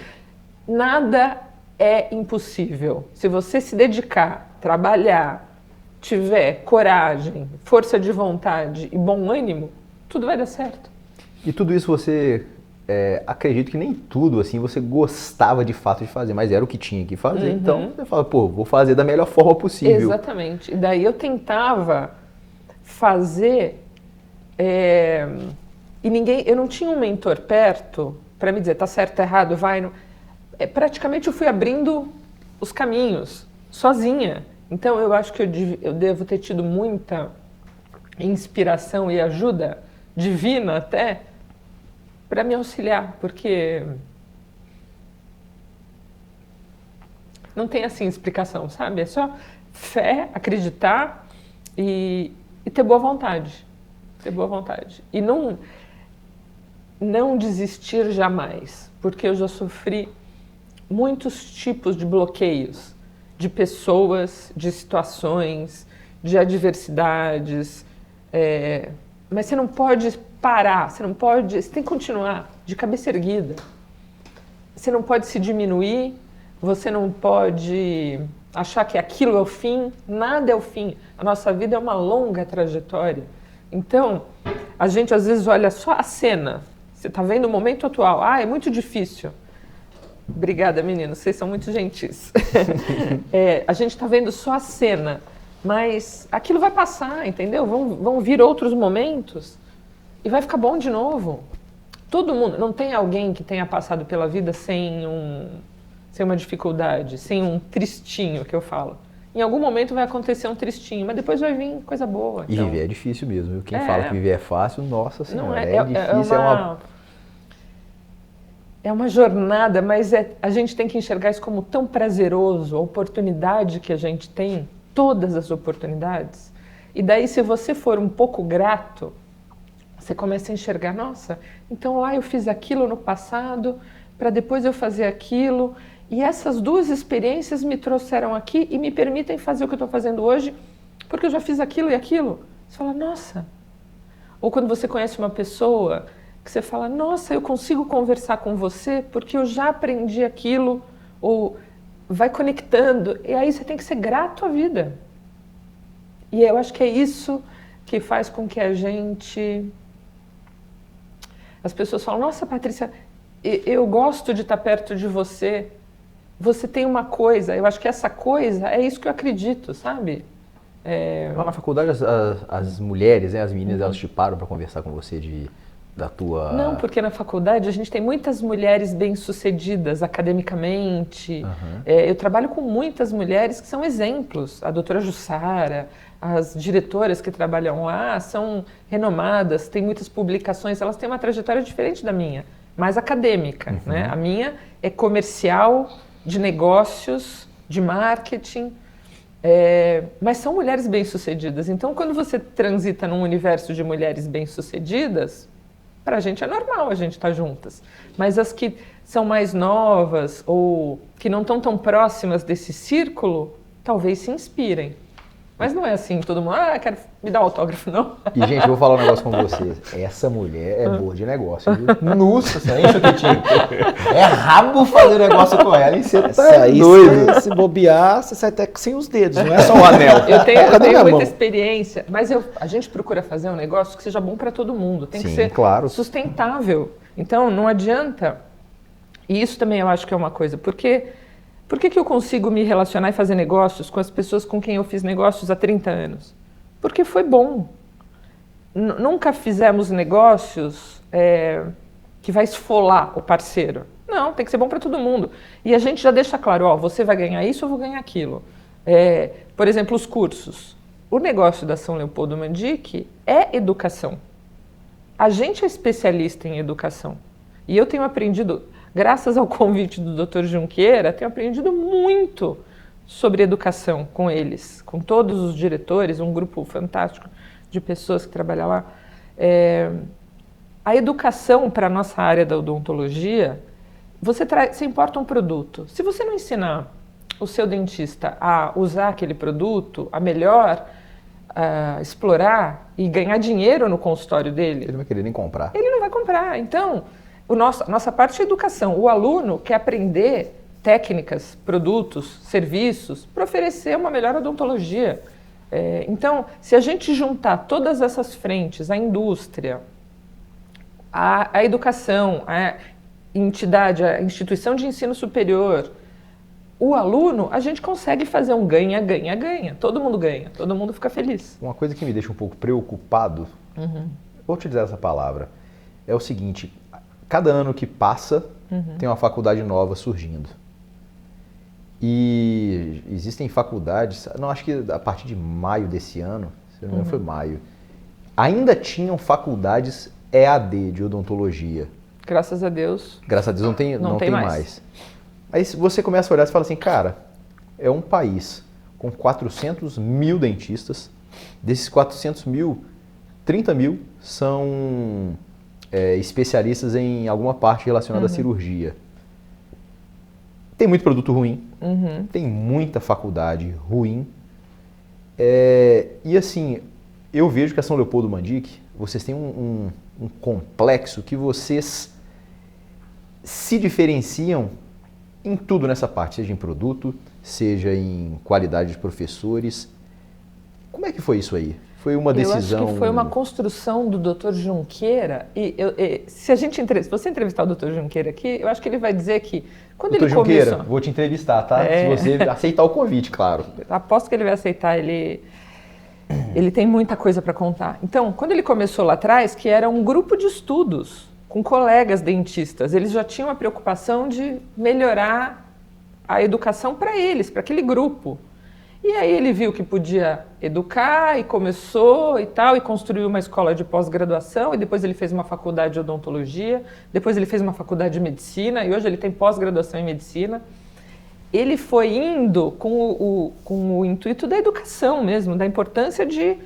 Nada é impossível. Se você se dedicar, trabalhar, tiver coragem, força de vontade e bom ânimo, tudo vai dar certo. E tudo isso você... acredito que nem tudo assim você gostava de fato de fazer, mas era o que tinha que fazer. Então você fala, pô, vou fazer da melhor forma possível. Exatamente. E daí eu tentava fazer eu não tinha um mentor perto para me dizer, tá certo, tá errado, vai. Não. Praticamente eu fui abrindo os caminhos sozinha. Então eu acho que eu devo ter tido muita inspiração e ajuda divina até para me auxiliar, porque não tem assim explicação, sabe? É só fé, acreditar e ter boa vontade. Ter boa vontade. E não desistir jamais, porque eu já sofri muitos tipos de bloqueios, de pessoas, de situações, de adversidades, mas você não pode parar, você tem que continuar de cabeça erguida. Você não pode se diminuir, você não pode achar que aquilo é o fim, nada é o fim. A nossa vida é uma longa trajetória. Então, a gente às vezes olha só a cena, você está vendo o momento atual, é muito difícil. Obrigada, meninos, vocês são muito gentis. A gente está vendo só a cena, mas aquilo vai passar, entendeu? Vão vir outros momentos e vai ficar bom de novo. Todo mundo, não tem alguém que tenha passado pela vida sem uma dificuldade, sem um tristinho, que eu falo. Em algum momento vai acontecer um tristinho, mas depois vai vir coisa boa. E então, viver é difícil mesmo. Quem fala que viver é fácil, nossa senhora, não é difícil. É uma jornada, mas a gente tem que enxergar isso como tão prazeroso, a oportunidade que a gente tem, todas as oportunidades. E daí, se você for um pouco grato, você começa a enxergar, nossa, então lá eu fiz aquilo no passado, para depois eu fazer aquilo, e essas duas experiências me trouxeram aqui e me permitem fazer o que eu estou fazendo hoje, porque eu já fiz aquilo e aquilo. Você fala, nossa. Ou quando você conhece uma pessoa que você fala, nossa, eu consigo conversar com você porque eu já aprendi aquilo, ou vai conectando, e aí você tem que ser grato à vida. E eu acho que é isso que faz com que a gente... As pessoas falam, nossa, Patrícia, eu gosto de estar perto de você, você tem uma coisa, eu acho que essa coisa é isso que eu acredito, sabe? Lá na faculdade, as mulheres, né, as meninas, elas te param para conversar com você da tua... Não, porque na faculdade a gente tem muitas mulheres bem-sucedidas academicamente. Eu trabalho com muitas mulheres que são exemplos. A doutora Jussara, as diretoras que trabalham lá são renomadas, têm muitas publicações, elas têm uma trajetória diferente da minha, mais acadêmica, né? A minha é comercial, de negócios, de marketing, mas são mulheres bem-sucedidas. Então, quando você transita num universo de mulheres bem-sucedidas, para a gente é normal a gente estar juntas. Mas as que são mais novas ou que não estão tão próximas desse círculo, talvez se inspirem. Mas não é assim, todo mundo, quero me dar um autógrafo, não. E, gente, eu vou falar um negócio com vocês. Essa mulher é boa de negócio, viu? Nossa, você enche o que tinha. É rabo fazer negócio com ela, e você tá doido. Se bobear, você sai até sem os dedos, não é só o anel. Eu tenho muita experiência, mas a gente procura fazer um negócio que seja bom para todo mundo. Tem que ser sustentável. Então, não adianta... E isso também eu acho que é uma coisa, porque... Por que eu consigo me relacionar e fazer negócios com as pessoas com quem eu fiz negócios há 30 anos? Porque foi bom. Nunca fizemos negócios que vai esfolar o parceiro. Não, tem que ser bom para todo mundo. E a gente já deixa claro, você vai ganhar isso, eu vou ganhar aquilo. Por exemplo, os cursos. O negócio da São Leopoldo Mandic é educação. A gente é especialista em educação. E eu tenho aprendido... Graças ao convite do Dr. Junqueira, tenho aprendido muito sobre educação com eles, com todos os diretores, um grupo fantástico de pessoas que trabalham lá. A educação para a nossa área da odontologia, você importa um produto. Se você não ensinar o seu dentista a usar aquele produto, a melhor explorar e ganhar dinheiro no consultório dele... Ele não vai querer nem comprar. Ele não vai comprar. Então... Nossa parte é educação. O aluno quer aprender técnicas, produtos, serviços para oferecer uma melhor odontologia. Então, se a gente juntar todas essas frentes, a indústria, a educação, a entidade, a instituição de ensino superior, o aluno, a gente consegue fazer um ganha-ganha-ganha. Todo mundo ganha, todo mundo fica feliz. Uma coisa que me deixa um pouco preocupado, vou utilizar essa palavra, é o seguinte... Cada ano que passa, tem uma faculdade nova surgindo. E existem faculdades, não, acho que a partir de maio desse ano, se não me engano foi maio, ainda tinham faculdades EAD de odontologia. Graças a Deus. Graças a Deus não tem mais. Aí você começa a olhar e fala assim, cara, é um país com 400 mil dentistas, desses 400 mil, 30 mil são... especialistas em alguma parte relacionada à cirurgia. Tem muito produto ruim, tem muita faculdade ruim. E assim, eu vejo que a São Leopoldo Mandic, vocês têm um complexo que vocês se diferenciam em tudo nessa parte, seja em produto, seja em qualidade de professores. Como é que foi isso aí? Foi uma decisão... Eu acho que foi uma construção do Dr. Junqueira. Se você entrevistar o Dr. Junqueira aqui, eu acho que ele vai dizer que quando Dr. ele Junqueira, começou... vou te entrevistar, tá? Se você aceitar o convite, claro. Aposto que ele vai aceitar, ele tem muita coisa para contar. Então, quando ele começou lá atrás, que era um grupo de estudos com colegas dentistas. Eles já tinham a preocupação de melhorar a educação para eles, para aquele grupo. E aí ele viu que podia educar e começou e tal, e construiu uma escola de pós-graduação, e depois ele fez uma faculdade de odontologia, depois ele fez uma faculdade de medicina, e hoje ele tem pós-graduação em medicina. Ele foi indo com o intuito da educação mesmo, da importância de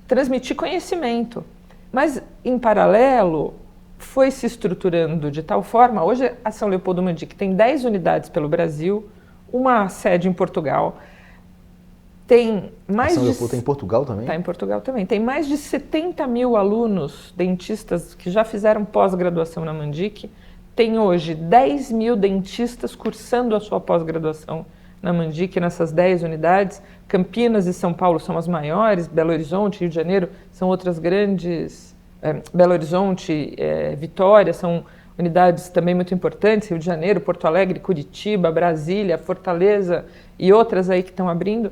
transmitir conhecimento. Mas, em paralelo, foi se estruturando de tal forma, hoje a São Leopoldo Mandic tem 10 unidades pelo Brasil, uma sede em Portugal. Tem mais São Leopoldo tem em Portugal também? Está em Portugal também. Tem mais de 70 mil alunos dentistas que já fizeram pós-graduação na Mandic. Tem hoje 10 mil dentistas cursando a sua pós-graduação na Mandic, nessas 10 unidades. Campinas e São Paulo são as maiores, Belo Horizonte, Rio de Janeiro são outras grandes. Belo Horizonte, Vitória são unidades também muito importantes, Rio de Janeiro, Porto Alegre, Curitiba, Brasília, Fortaleza e outras aí que estão abrindo.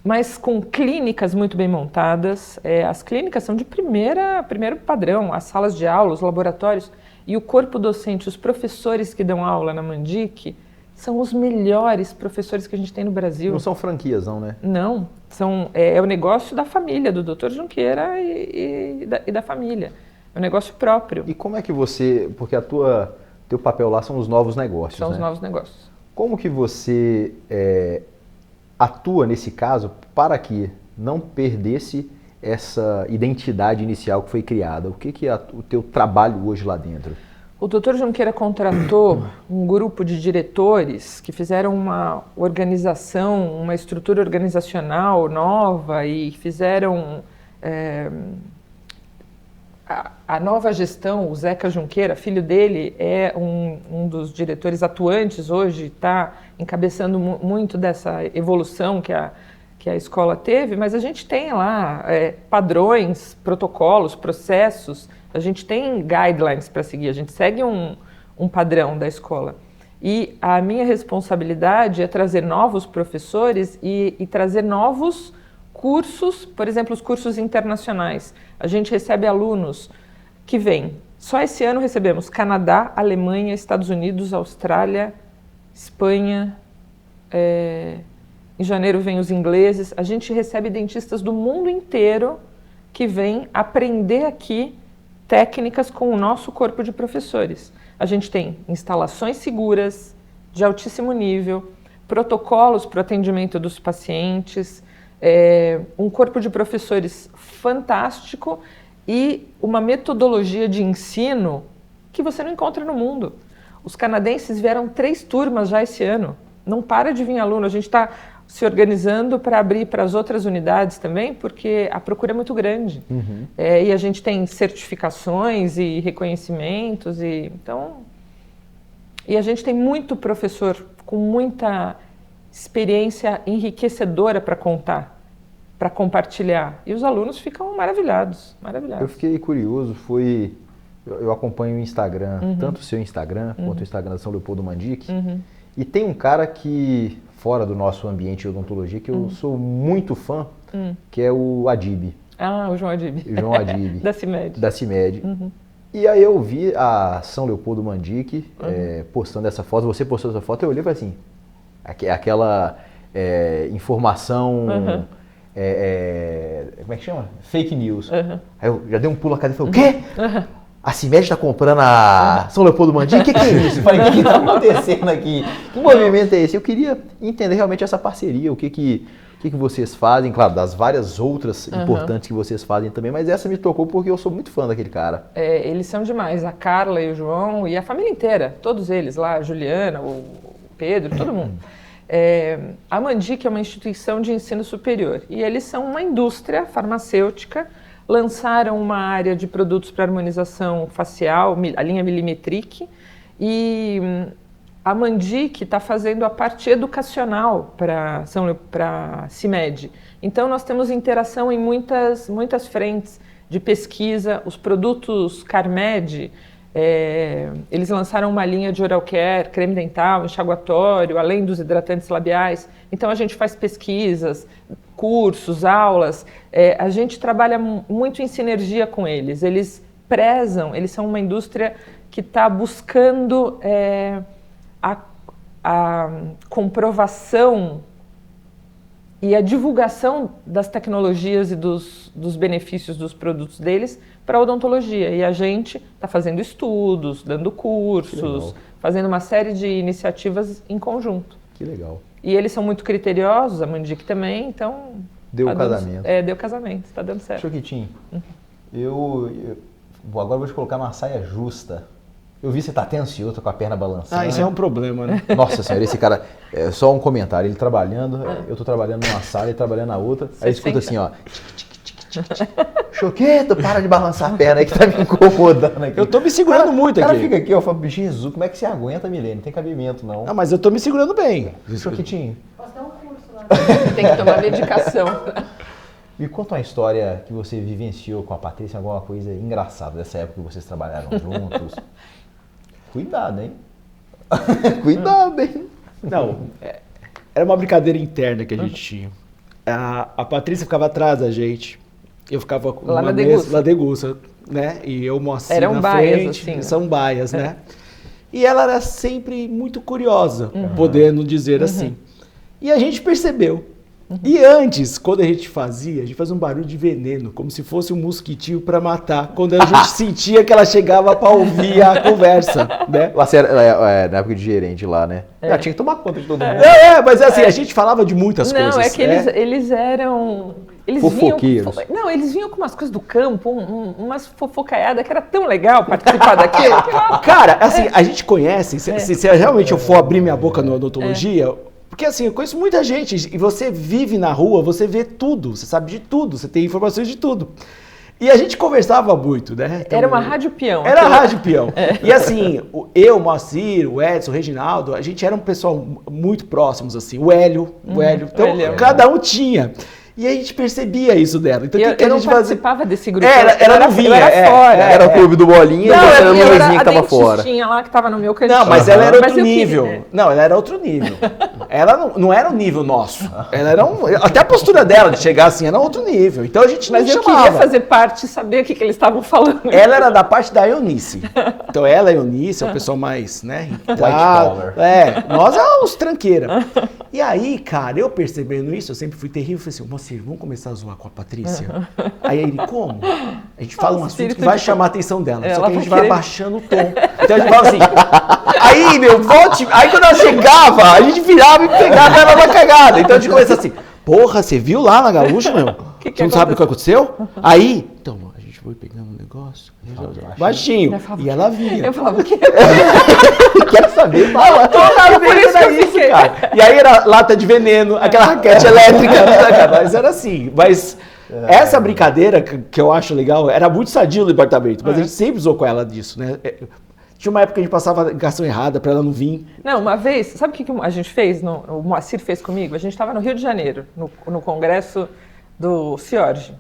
Mas com clínicas muito bem montadas. As clínicas são de primeiro padrão, as salas de aula, os laboratórios e o corpo docente, os professores que dão aula na Mandic, são os melhores professores que a gente tem no Brasil. Não são franquias, não, né? Não, é o negócio da família, do Dr. Junqueira e da família. É um negócio próprio. E como é que você, porque teu papel lá são os novos negócios, São né? os novos negócios. Como que você atua nesse caso para que não perdesse essa identidade inicial que foi criada? O que é o teu trabalho hoje lá dentro? O Dr. Junqueira contratou um grupo de diretores que fizeram uma organização, uma estrutura organizacional nova e fizeram a nova gestão. O Zeca Junqueira, filho dele, é um dos diretores atuantes hoje, está encabeçando muito dessa evolução que a escola teve, mas a gente tem lá padrões, protocolos, processos, a gente tem guidelines para seguir, a gente segue um padrão da escola. E a minha responsabilidade é trazer novos professores e trazer novos cursos, por exemplo, os cursos internacionais. A gente recebe alunos que vêm. Só esse ano recebemos Canadá, Alemanha, Estados Unidos, Austrália, Espanha. Em janeiro vêm os ingleses. A gente recebe dentistas do mundo inteiro que vêm aprender aqui técnicas com o nosso corpo de professores. A gente tem instalações seguras, de altíssimo nível, protocolos para o atendimento dos pacientes, um corpo de professores fantástico e uma metodologia de ensino que você não encontra no mundo. Os canadenses vieram 3 turmas já esse ano. Não para de vir aluno. A gente está se organizando para abrir para as outras unidades também, porque a procura é muito grande. Uhum. E a gente tem certificações e reconhecimentos. E a gente tem muito professor com muita experiência enriquecedora para contar, para compartilhar. E os alunos ficam maravilhados, maravilhados. Eu fiquei curioso, eu acompanho o Instagram, tanto o seu Instagram quanto o Instagram da São Leopoldo Mandic, e tem um cara que, fora do nosso ambiente de odontologia, que eu sou muito fã, que é o Adib. Ah, o João Adib. João Adib. Da CIMED. Da CIMED. E aí eu vi a São Leopoldo Mandic postando essa foto, você postou essa foto, eu olhei e falei assim, aquela informação, como é que chama? Fake news. Aí eu já dei um pulo na cadeira e falei, o quê? A CIMED está comprando a São Leopoldo Mandic? O que é isso? Eu falei, o que está acontecendo aqui? Que movimento é esse? Eu queria entender realmente essa parceria, o que vocês fazem, claro, das várias outras importantes que vocês fazem também, mas essa me tocou porque eu sou muito fã daquele cara. Eles são demais, a Carla e o João e a família inteira, todos eles lá, a Juliana, o Pedro, todo mundo. A Mandic é uma instituição de ensino superior e eles são uma indústria farmacêutica, lançaram uma área de produtos para harmonização facial, a linha Milimetric, e a Mandic está fazendo a parte educacional para a CIMED. Então, nós temos interação em muitas frentes de pesquisa. Os produtos Carmed, eles lançaram uma linha de oral care, creme dental, enxaguatório, além dos hidratantes labiais. Então, a gente faz pesquisas, cursos, aulas. A gente trabalha muito em sinergia com eles. Eles eles são uma indústria que está buscando a comprovação e a divulgação das tecnologias e dos benefícios dos produtos deles para a odontologia. E a gente está fazendo estudos, dando cursos, fazendo uma série de iniciativas em conjunto. Que legal. E eles são muito criteriosos, a Mandic também, então... Deu casamento. Deu casamento, está dando certo. Choquitinho, agora vou te colocar numa saia justa. Eu vi que você tá até ansioso, com a perna balançando. Isso é um problema, né? Nossa senhora, esse cara, só um comentário, ele trabalhando, eu tô trabalhando numa sala, ele trabalhando na outra, aí escuta assim, ó. Choqueto, para de balançar a perna aí que tá me incomodando aqui. Eu tô me segurando muito aqui. O cara fica aqui, eu falo, Jesus, como é que você aguenta, Milene? Não tem cabimento, não. Não, mas eu tô me segurando bem. Choquitinho. Posso dar um curso lá. Tem que tomar medicação. Me conta uma história que você vivenciou com a Patrícia, alguma coisa engraçada dessa época que vocês trabalharam juntos. Cuidado, hein? Cuidado, hein? Não, era uma brincadeira interna que a gente tinha. A Patrícia ficava atrás da gente. Eu ficava lá na Degussa, né? E eu, Moacir, na baias, frente. Assim, são baias, né? E ela era sempre muito curiosa, podendo dizer assim. E a gente percebeu. E antes, quando a gente fazia um barulho de veneno, como se fosse um mosquitinho para matar, quando a gente sentia que ela chegava para ouvir a conversa, né? Você era, na época de gerente lá, né? Tinha que tomar conta de todo mundo. Mas assim, a gente falava de muitas coisas. Não, é que eles eram... Fofoqueiros. Eles vinham com umas coisas do campo, umas fofocaiadas que era tão legal participar daquilo. Cara, assim, a gente conhece, se realmente eu for abrir minha boca na odontologia... Porque assim, eu conheço muita gente e você vive na rua, você vê tudo, você sabe de tudo, você tem informações de tudo. E a gente conversava muito, né? Então, era uma rádio peão. Era a rádio peão. E assim, eu, Moacir, o Edson, o Reginaldo, a gente era um pessoal muito próximos, assim. O Hélio. Então, cada um tinha. E a gente percebia isso dela. Então, eu não participava desse grupo. Ela não vinha. Era fora. Era o clube do Bolinha e a Luizinha que tava fora. Lá que tava no meu cantinho. Não, mas ela era outro nível. Não, ela era outro nível. Ela não era o nível nosso. Ela era até a postura dela de chegar assim era outro nível. Então a gente não chamava. Mas eu queria fazer parte e saber o que eles estavam falando. Ela era da parte da Eunice. Então ela e a Eunice é o pessoal mais, né? White collar. Nós é os tranqueira. E aí, cara, eu percebendo isso, eu sempre fui terrível. Falei assim, Moacir, vamos começar a zoar com a Patrícia? Aí ele, como? A gente fala um assunto que vai chamar a atenção dela. Só que a gente vai abaixando o tom. Então a gente fala assim, aí, volte. Aí quando ela chegava, a gente virava e pegava ela na cagada. Então a gente começa assim, porra, você viu lá na Gaúcha, meu? Você não sabe o que aconteceu? Aí, então, a gente foi pegando um negócio, baixinho. E ela vinha. Eu falava, o quê? Quero saber, fala. Por isso que eu fiquei. E aí era lata de veneno, aquela raquete elétrica. Mas era assim. Mas essa brincadeira que eu acho legal, era muito sadio no departamento, mas a gente sempre usou com ela disso, né? Tinha uma época que a gente passava ligação errada pra ela não vir. Não, uma vez, sabe o que a gente fez? O Moacir fez comigo? A gente estava no Rio de Janeiro, no congresso do Fiorge.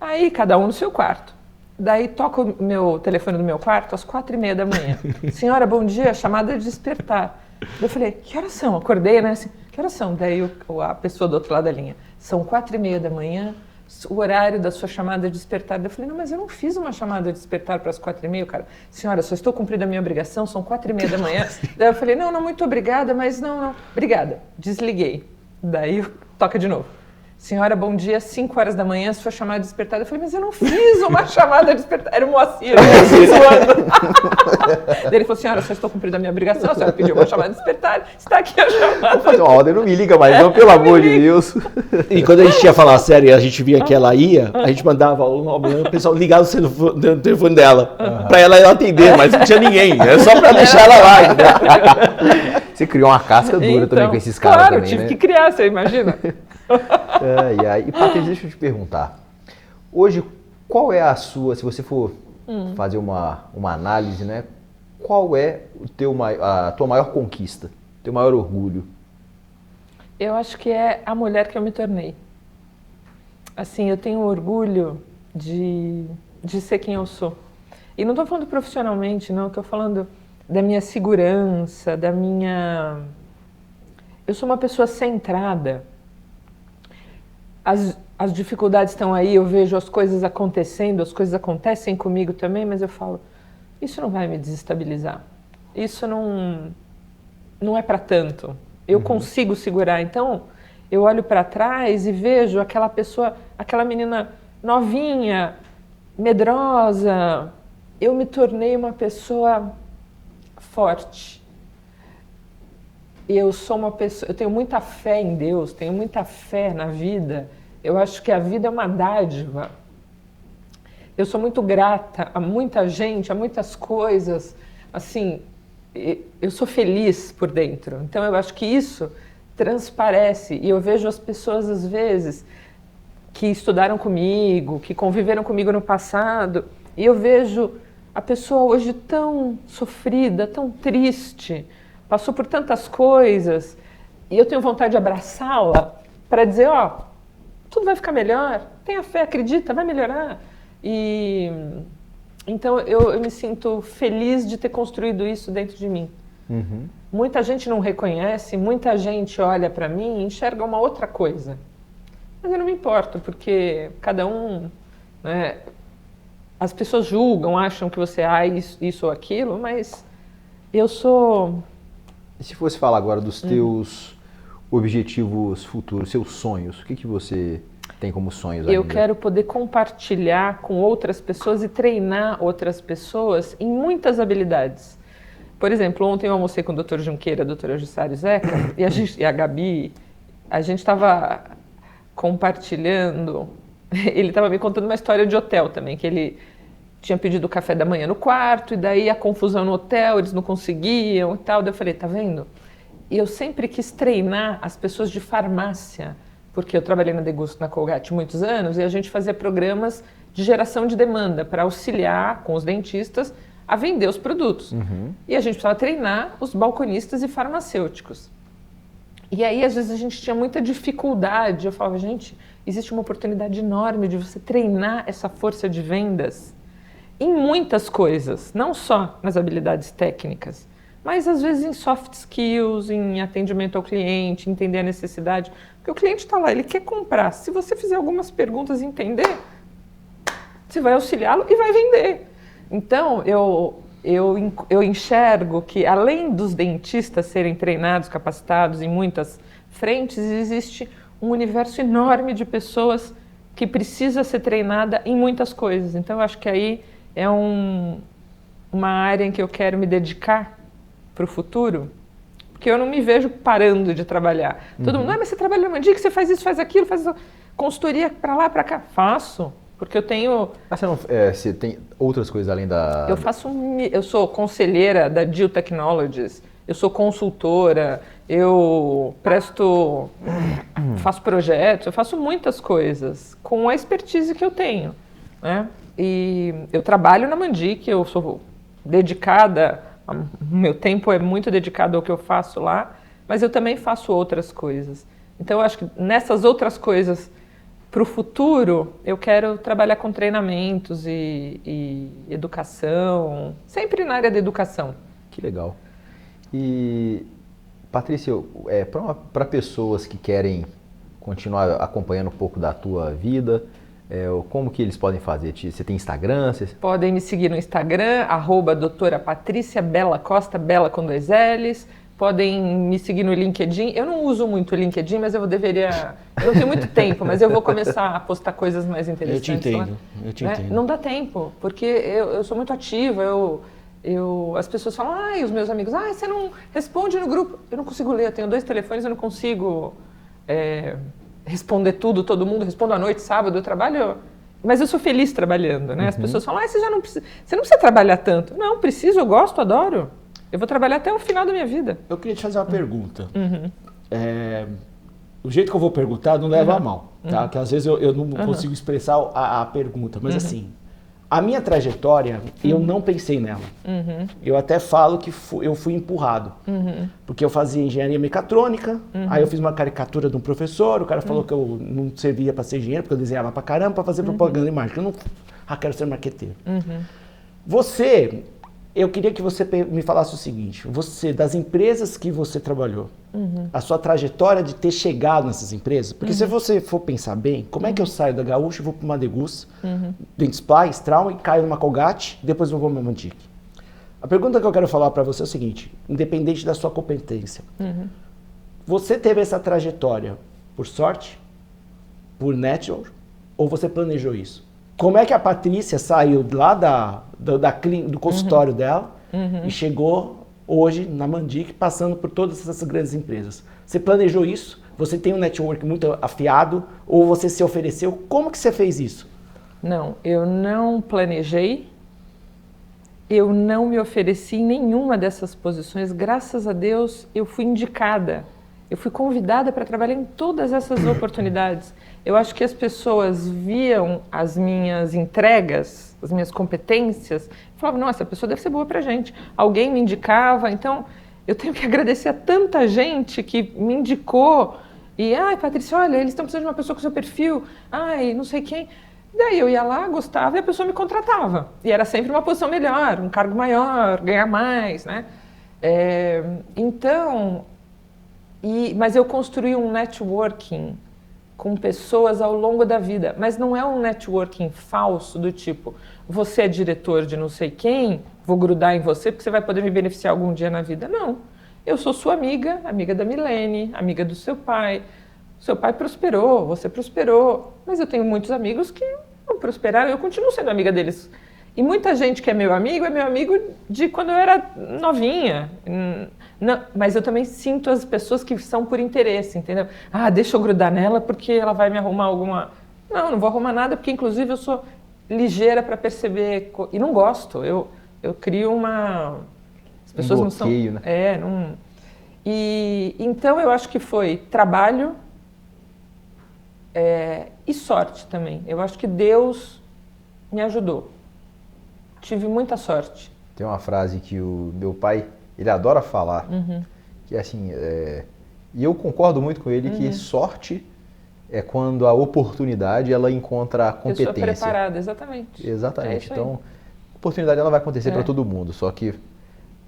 Aí, cada um no seu quarto. Daí toca o meu telefone do meu quarto às 4h30 da manhã. Senhora, bom dia, chamada de despertar. Eu falei, que horas são? Acordei, né? Assim, que horas são? Daí a pessoa do outro lado da linha, são 4h30 da manhã, o horário da sua chamada de despertar. Eu falei, não, mas eu não fiz uma chamada de despertar para as 4h30, cara. Senhora, só estou cumprindo a minha obrigação, são 4h30 da manhã. Daí eu falei, não, muito obrigada, mas não, obrigada. Desliguei. Daí toca de novo. Senhora, bom dia, 5 horas da manhã, sua chamada de despertar. Eu falei, mas eu não fiz uma chamada de despertar. Era o Moacir, zoando. Daí ele falou, senhora, só estou cumprindo a minha obrigação, a senhora pediu uma chamada de despertar, está aqui a chamada. Vou fazer uma ordem, não me liga mais, não, pelo amor de Deus. E quando a gente ia falar sério e a gente via que ela ia, a gente mandava o pessoal ligar no telefone dela, pra ela atender, mas não tinha ninguém, era só pra deixar ela lá, entendeu? Você criou uma casca dura também com esses caras claro, também, tive né? que criar, você imagina? E Patrícia, deixa eu te perguntar. Hoje, qual é a sua, se você for fazer uma análise, né? Qual é a tua maior conquista, teu maior orgulho? Eu acho que é a mulher que eu me tornei. Assim, eu tenho orgulho de ser quem eu sou. E não estou falando profissionalmente, não, estou falando da minha segurança, da minha... Eu sou uma pessoa centrada. as dificuldades estão aí, eu vejo as coisas acontecendo, as coisas acontecem comigo também, mas eu falo, isso não vai me desestabilizar. Isso não é para tanto. Eu consigo segurar. Então, eu olho para trás e vejo aquela pessoa, aquela menina novinha, medrosa. Eu me tornei uma pessoa forte. Eu sou uma pessoa, eu tenho muita fé em Deus, tenho muita fé na vida. Eu acho que a vida é uma dádiva. Eu sou muito grata a muita gente, a muitas coisas. Assim, eu sou feliz por dentro. Então, eu acho que isso transparece. E eu vejo as pessoas, às vezes, que estudaram comigo, que conviveram comigo no passado, e eu vejo a pessoa hoje tão sofrida, tão triste, passou por tantas coisas, e eu tenho vontade de abraçá-la para dizer, ó, tudo vai ficar melhor, tenha fé, acredita, vai melhorar. E então eu me sinto feliz de ter construído isso dentro de mim. Muita gente não reconhece, muita gente olha para mim e enxerga uma outra coisa. Mas eu não me importo, porque cada um, né, as pessoas julgam, acham que você é isso ou aquilo, mas eu sou... E se fosse falar agora dos teus objetivos futuros, seus sonhos, o que você tem como sonhos ainda? Eu quero poder compartilhar com outras pessoas e treinar outras pessoas em muitas habilidades. Por exemplo, ontem eu almocei com o Dr. Junqueira, a doutora Jussário Zeca, e a Gabi, a gente estava compartilhando, ele estava me contando uma história de hotel também, que ele tinha pedido o café da manhã no quarto, e daí a confusão no hotel, eles não conseguiam e tal. Daí eu falei, tá vendo? E eu sempre quis treinar as pessoas de farmácia, porque eu trabalhei na Degusto, na Colgate, muitos anos, e a gente fazia programas de geração de demanda para auxiliar com os dentistas a vender os produtos. E a gente precisava treinar os balconistas e farmacêuticos. E aí, às vezes, a gente tinha muita dificuldade. Eu falava, gente, existe uma oportunidade enorme de você treinar essa força de vendas em muitas coisas, não só nas habilidades técnicas, mas às vezes em soft skills, em atendimento ao cliente, entender a necessidade. Porque o cliente está lá, ele quer comprar. Se você fizer algumas perguntas e entender, você vai auxiliá-lo e vai vender. Então, eu enxergo que, além dos dentistas serem treinados, capacitados em muitas frentes, existe um universo enorme de pessoas que precisa ser treinada em muitas coisas. Então, eu acho que aí é uma área em que eu quero me dedicar para o futuro, porque eu não me vejo parando de trabalhar. Todo mundo, mas você trabalha na Mandic, você faz isso, faz aquilo, faz consultoria para lá, para cá. Faço. Porque eu tenho... você tem outras coisas além da... Eu sou conselheira da Deal Technologies, eu sou consultora, eu faço projetos, eu faço muitas coisas com a expertise que eu tenho, né? E eu trabalho na Mandic, eu sou dedicada, o meu tempo é muito dedicado ao que eu faço lá, mas eu também faço outras coisas. Então, eu acho que nessas outras coisas... Para o futuro, eu quero trabalhar com treinamentos e educação, sempre na área da educação. Que legal. E, Patrícia, para pessoas que querem continuar acompanhando um pouco da tua vida, como que eles podem fazer? Você tem Instagram? Podem me seguir no Instagram, @doutora Patrícia Bella Costa, Bella com 2 L's. Podem me seguir no LinkedIn. Eu não uso muito o LinkedIn, mas eu deveria... Eu não tenho muito tempo, mas eu vou começar a postar coisas mais interessantes. Eu te entendo. Não dá tempo, porque eu sou muito ativa. As pessoas falam, os meus amigos, você não responde no grupo. Eu não consigo ler, eu tenho 2 telefones, eu não consigo responder tudo, todo mundo. Respondo à noite, sábado, eu trabalho... Mas eu sou feliz trabalhando, né? As pessoas falam, você não precisa trabalhar tanto. Não, preciso, eu gosto, adoro. Eu vou trabalhar até o final da minha vida. Eu queria te fazer uma pergunta. O jeito que eu vou perguntar não leva a mal, tá? Que às vezes eu não consigo expressar a pergunta. Mas assim, a minha trajetória, eu não pensei nela. Eu até falo que eu fui empurrado. Porque eu fazia engenharia mecatrônica, aí eu fiz uma caricatura de um professor, o cara falou que eu não servia para ser engenheiro, porque eu desenhava pra caramba, para fazer propaganda e marketing. Eu não quero ser marqueteiro. Você... Eu queria que você me falasse o seguinte, das empresas que você trabalhou, a sua trajetória de ter chegado nessas empresas, porque se você for pensar bem, como é que eu saio da Gaúcha e vou para uma Degus, Dentsply, Strauma e caio numa Colgate, depois eu vou para uma Mandic? A pergunta que eu quero falar para você é o seguinte, independente da sua competência, você teve essa trajetória por sorte, por network, ou você planejou isso? Como é que a Patrícia saiu lá do consultório dela e chegou hoje na Mandic, passando por todas essas grandes empresas? Você planejou isso? Você tem um network muito afiado? Ou você se ofereceu? Como que você fez isso? Não, eu não planejei. Eu não me ofereci em nenhuma dessas posições. Graças a Deus, eu fui indicada. Eu fui convidada para trabalhar em todas essas oportunidades. Eu acho que as pessoas viam as minhas entregas, as minhas competências, e falavam, não, essa pessoa deve ser boa para a gente. Alguém me indicava, então eu tenho que agradecer a tanta gente que me indicou. E, ai, Patrícia, olha, eles estão precisando de uma pessoa com seu perfil, ai, não sei quem. Daí eu ia lá, gostava e a pessoa me contratava. E era sempre uma posição melhor, um cargo maior, ganhar mais, né? Mas eu construí um networking com pessoas ao longo da vida. Mas não é um networking falso do tipo, você é diretor de não sei quem, vou grudar em você porque você vai poder me beneficiar algum dia na vida. Não. Eu sou sua amiga, amiga da Milene, amiga do seu pai. Seu pai prosperou, você prosperou. Mas eu tenho muitos amigos que não prosperaram, eu continuo sendo amiga deles. E muita gente que é meu amigo de quando eu era novinha. Não, mas eu também sinto as pessoas que são por interesse, entendeu? Ah, deixa eu grudar nela porque ela vai me arrumar alguma... Não vou arrumar nada porque inclusive eu sou ligeira para perceber... E não gosto, eu crio uma... As pessoas um bloqueio, não são... né? E então eu acho que foi trabalho e sorte também. Eu acho que Deus me ajudou. Tive muita sorte. Tem uma frase que o meu pai, ele adora falar, que é assim, e eu concordo muito com ele, que sorte é quando a oportunidade ela encontra a competência. Pessoa preparada, exatamente. Exatamente. Então, a oportunidade ela vai acontecer para todo mundo, só que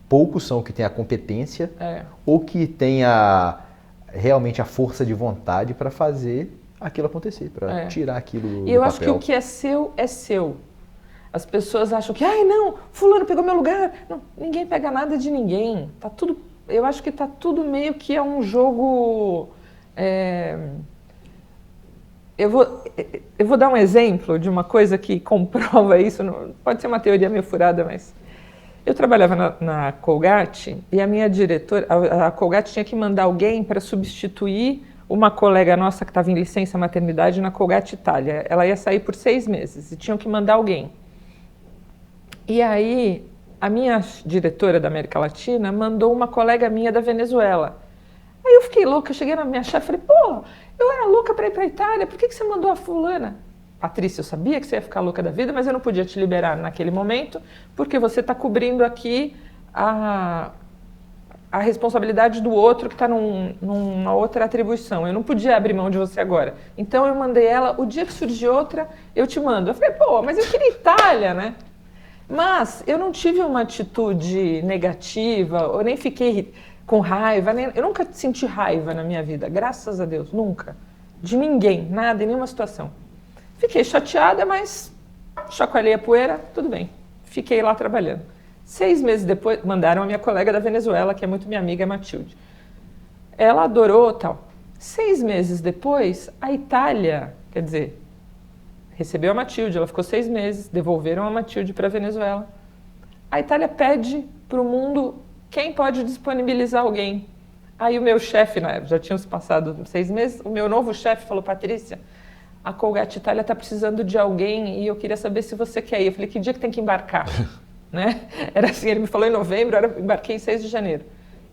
poucos são que têm a competência ou que têm realmente a força de vontade para fazer aquilo acontecer, para tirar aquilo do papel. E eu acho que o que é seu, é seu. As pessoas acham que, ai não, fulano pegou meu lugar. Não, ninguém pega nada de ninguém. Tá tudo, eu acho que tá tudo meio que um jogo... Eu vou dar um exemplo de uma coisa que comprova isso. Pode ser uma teoria meio furada, mas... Eu trabalhava na Colgate e a minha diretora... A Colgate tinha que mandar alguém para substituir uma colega nossa que estava em licença maternidade na Colgate Itália. Ela ia sair por 6 meses e tinham que mandar alguém. E aí, a minha diretora da América Latina mandou uma colega minha da Venezuela. Aí eu fiquei louca, eu cheguei na minha chefe e falei, pô, eu era louca para ir para a Itália, por que você mandou a fulana? Patrícia, eu sabia que você ia ficar louca da vida, mas eu não podia te liberar naquele momento, porque você está cobrindo aqui a responsabilidade do outro que está numa outra atribuição. Eu não podia abrir mão de você agora. Então eu mandei ela, o dia que surgir outra, eu te mando. Eu falei, pô, mas eu queria Itália, né? Mas eu não tive uma atitude negativa, eu nem fiquei com raiva, eu nunca senti raiva na minha vida, graças a Deus, nunca. De ninguém, nada, em nenhuma situação. Fiquei chateada, mas chacoalhei a poeira, tudo bem. Fiquei lá trabalhando. 6 meses depois, mandaram a minha colega da Venezuela, que é muito minha amiga, Matilde. Ela adorou, tal. 6 meses depois, a Itália, quer dizer... recebeu a Matilde, ela ficou 6 meses, devolveram a Matilde para a Venezuela. A Itália pede para o mundo quem pode disponibilizar alguém. Aí o meu chefe, já tinham se passado 6 meses, o meu novo chefe falou, Patrícia, a Colgate Itália está precisando de alguém e eu queria saber se você quer ir. Eu falei, que dia que tem que embarcar? Né? Era assim, ele me falou em novembro, eu embarquei em 6 de janeiro.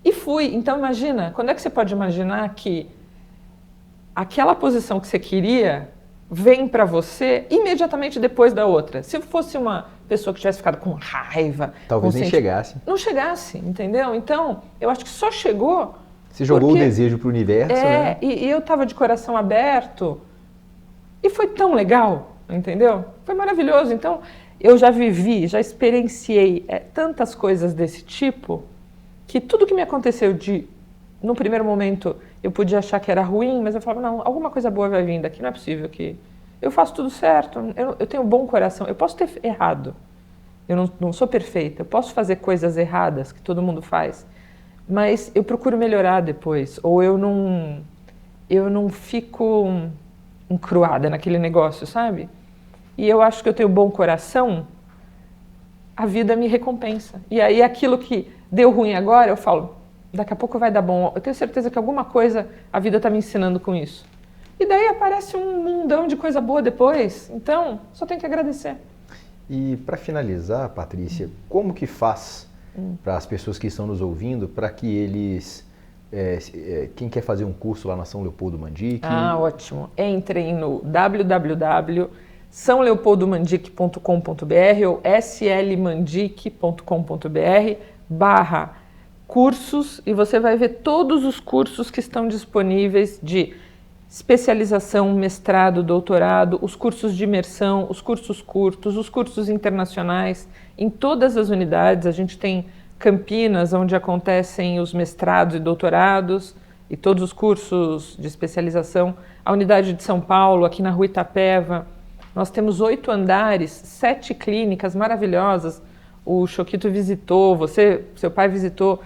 E fui. Então imagina, quando é que você pode imaginar que aquela posição que você queria... vem para você imediatamente depois da outra. Se fosse uma pessoa que tivesse ficado com raiva... talvez nem chegasse. Não chegasse, entendeu? Então, eu acho que só chegou... Você jogou o desejo para o universo, né? E eu estava de coração aberto e foi tão legal, entendeu? Foi maravilhoso. Então, eu já vivi, já experienciei tantas coisas desse tipo, que tudo que me aconteceu no primeiro momento, eu podia achar que era ruim, mas eu falava, não, alguma coisa boa vai vir daqui, não é possível que... Eu faço tudo certo, eu tenho um bom coração, eu posso ter errado, eu não sou perfeita, eu posso fazer coisas erradas que todo mundo faz, mas eu procuro melhorar depois, ou eu não fico encruada naquele negócio, sabe? E eu acho que eu tenho bom coração, a vida me recompensa. E aí aquilo que deu ruim agora, eu falo, daqui a pouco vai dar bom. Eu tenho certeza que alguma coisa a vida está me ensinando com isso. E daí aparece um mundão de coisa boa depois. Então, só tenho que agradecer. E para finalizar, Patrícia, como que faz para as pessoas que estão nos ouvindo, para que eles... quem quer fazer um curso lá na São Leopoldo Mandic? Ah, ótimo. Entrem no www.saoleopoldomandic.com.br ou slmandic.com.br/cursos e você vai ver todos os cursos que estão disponíveis de especialização, mestrado, doutorado, os cursos de imersão, os cursos curtos, os cursos internacionais. Em todas as unidades, a gente tem Campinas, onde acontecem os mestrados e doutorados e todos os cursos de especialização. A unidade de São Paulo, aqui na Rua Itapeva, nós temos 8 andares, 7 clínicas maravilhosas. O Choquito visitou, seu pai visitou,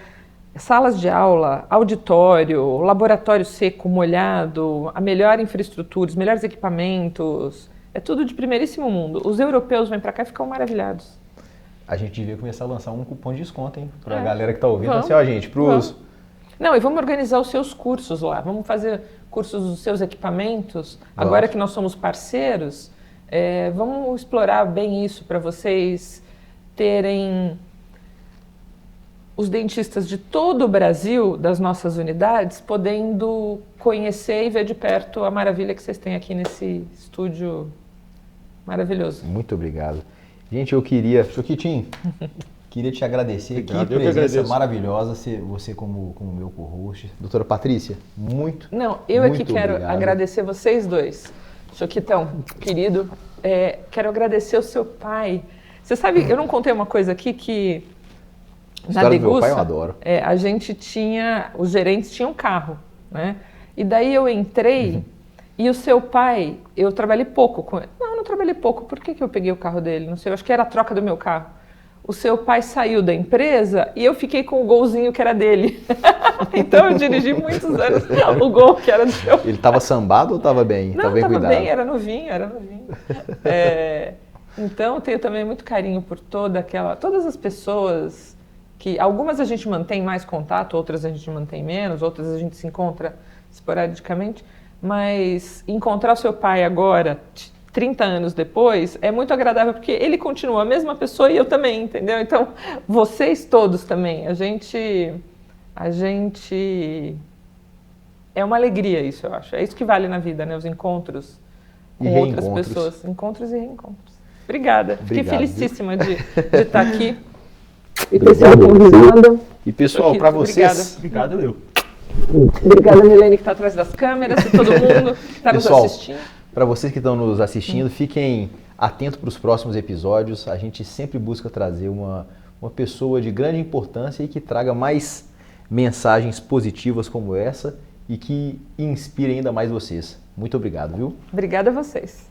salas de aula, auditório, laboratório seco, molhado, a melhor infraestrutura, os melhores equipamentos. É tudo de primeiríssimo mundo. Os europeus vêm para cá e ficam maravilhados. A gente devia começar a lançar um cupom de desconto, hein? Para a galera que está ouvindo. Assim, ó, gente, Não, e vamos organizar os seus cursos lá. Vamos fazer cursos dos seus equipamentos. Agora que nós somos parceiros, vamos explorar bem isso para vocês terem os dentistas de todo o Brasil, das nossas unidades, podendo conhecer e ver de perto a maravilha que vocês têm aqui nesse estúdio maravilhoso. Muito obrigado. Gente, Choquitinho, queria te agradecer. Obrigado, que presença maravilhosa, você como meu co-host. Doutora Patrícia, muito eu aqui quero agradecer vocês dois. Choquitão, querido, quero agradecer o seu pai. Você sabe, eu não contei uma coisa aqui que na Degussa, do meu pai eu adoro. Os gerentes tinham carro, né? E daí eu entrei e o seu pai, eu trabalhei pouco com ele. Não trabalhei pouco. Por que eu peguei o carro dele? Não sei, eu acho que era a troca do meu carro. O seu pai saiu da empresa e eu fiquei com o golzinho que era dele. Então eu dirigi muitos anos o gol que era do seu pai. Ele estava sambado ou estava bem? Não, estava bem, era novinho. Então eu tenho também muito carinho por todas as pessoas que algumas a gente mantém mais contato, outras a gente mantém menos, outras a gente se encontra esporadicamente, mas encontrar o seu pai agora, 30 anos depois, é muito agradável porque ele continua a mesma pessoa e eu também, entendeu? Então, vocês todos também, a gente é uma alegria isso, eu acho. É isso que vale na vida, né? Os encontros com outras pessoas, encontros e reencontros. Obrigada. Fiquei felicíssima de estar aqui. E ter sido convidada. E pessoal, para vocês... Obrigado, eu. Obrigada, Milene, que está atrás das câmeras, e todo mundo que está nos assistindo. Para vocês que estão nos assistindo, fiquem atentos para os próximos episódios. A gente sempre busca trazer uma pessoa de grande importância e que traga mais mensagens positivas como essa e que inspire ainda mais vocês. Muito obrigado, viu? Obrigada a vocês.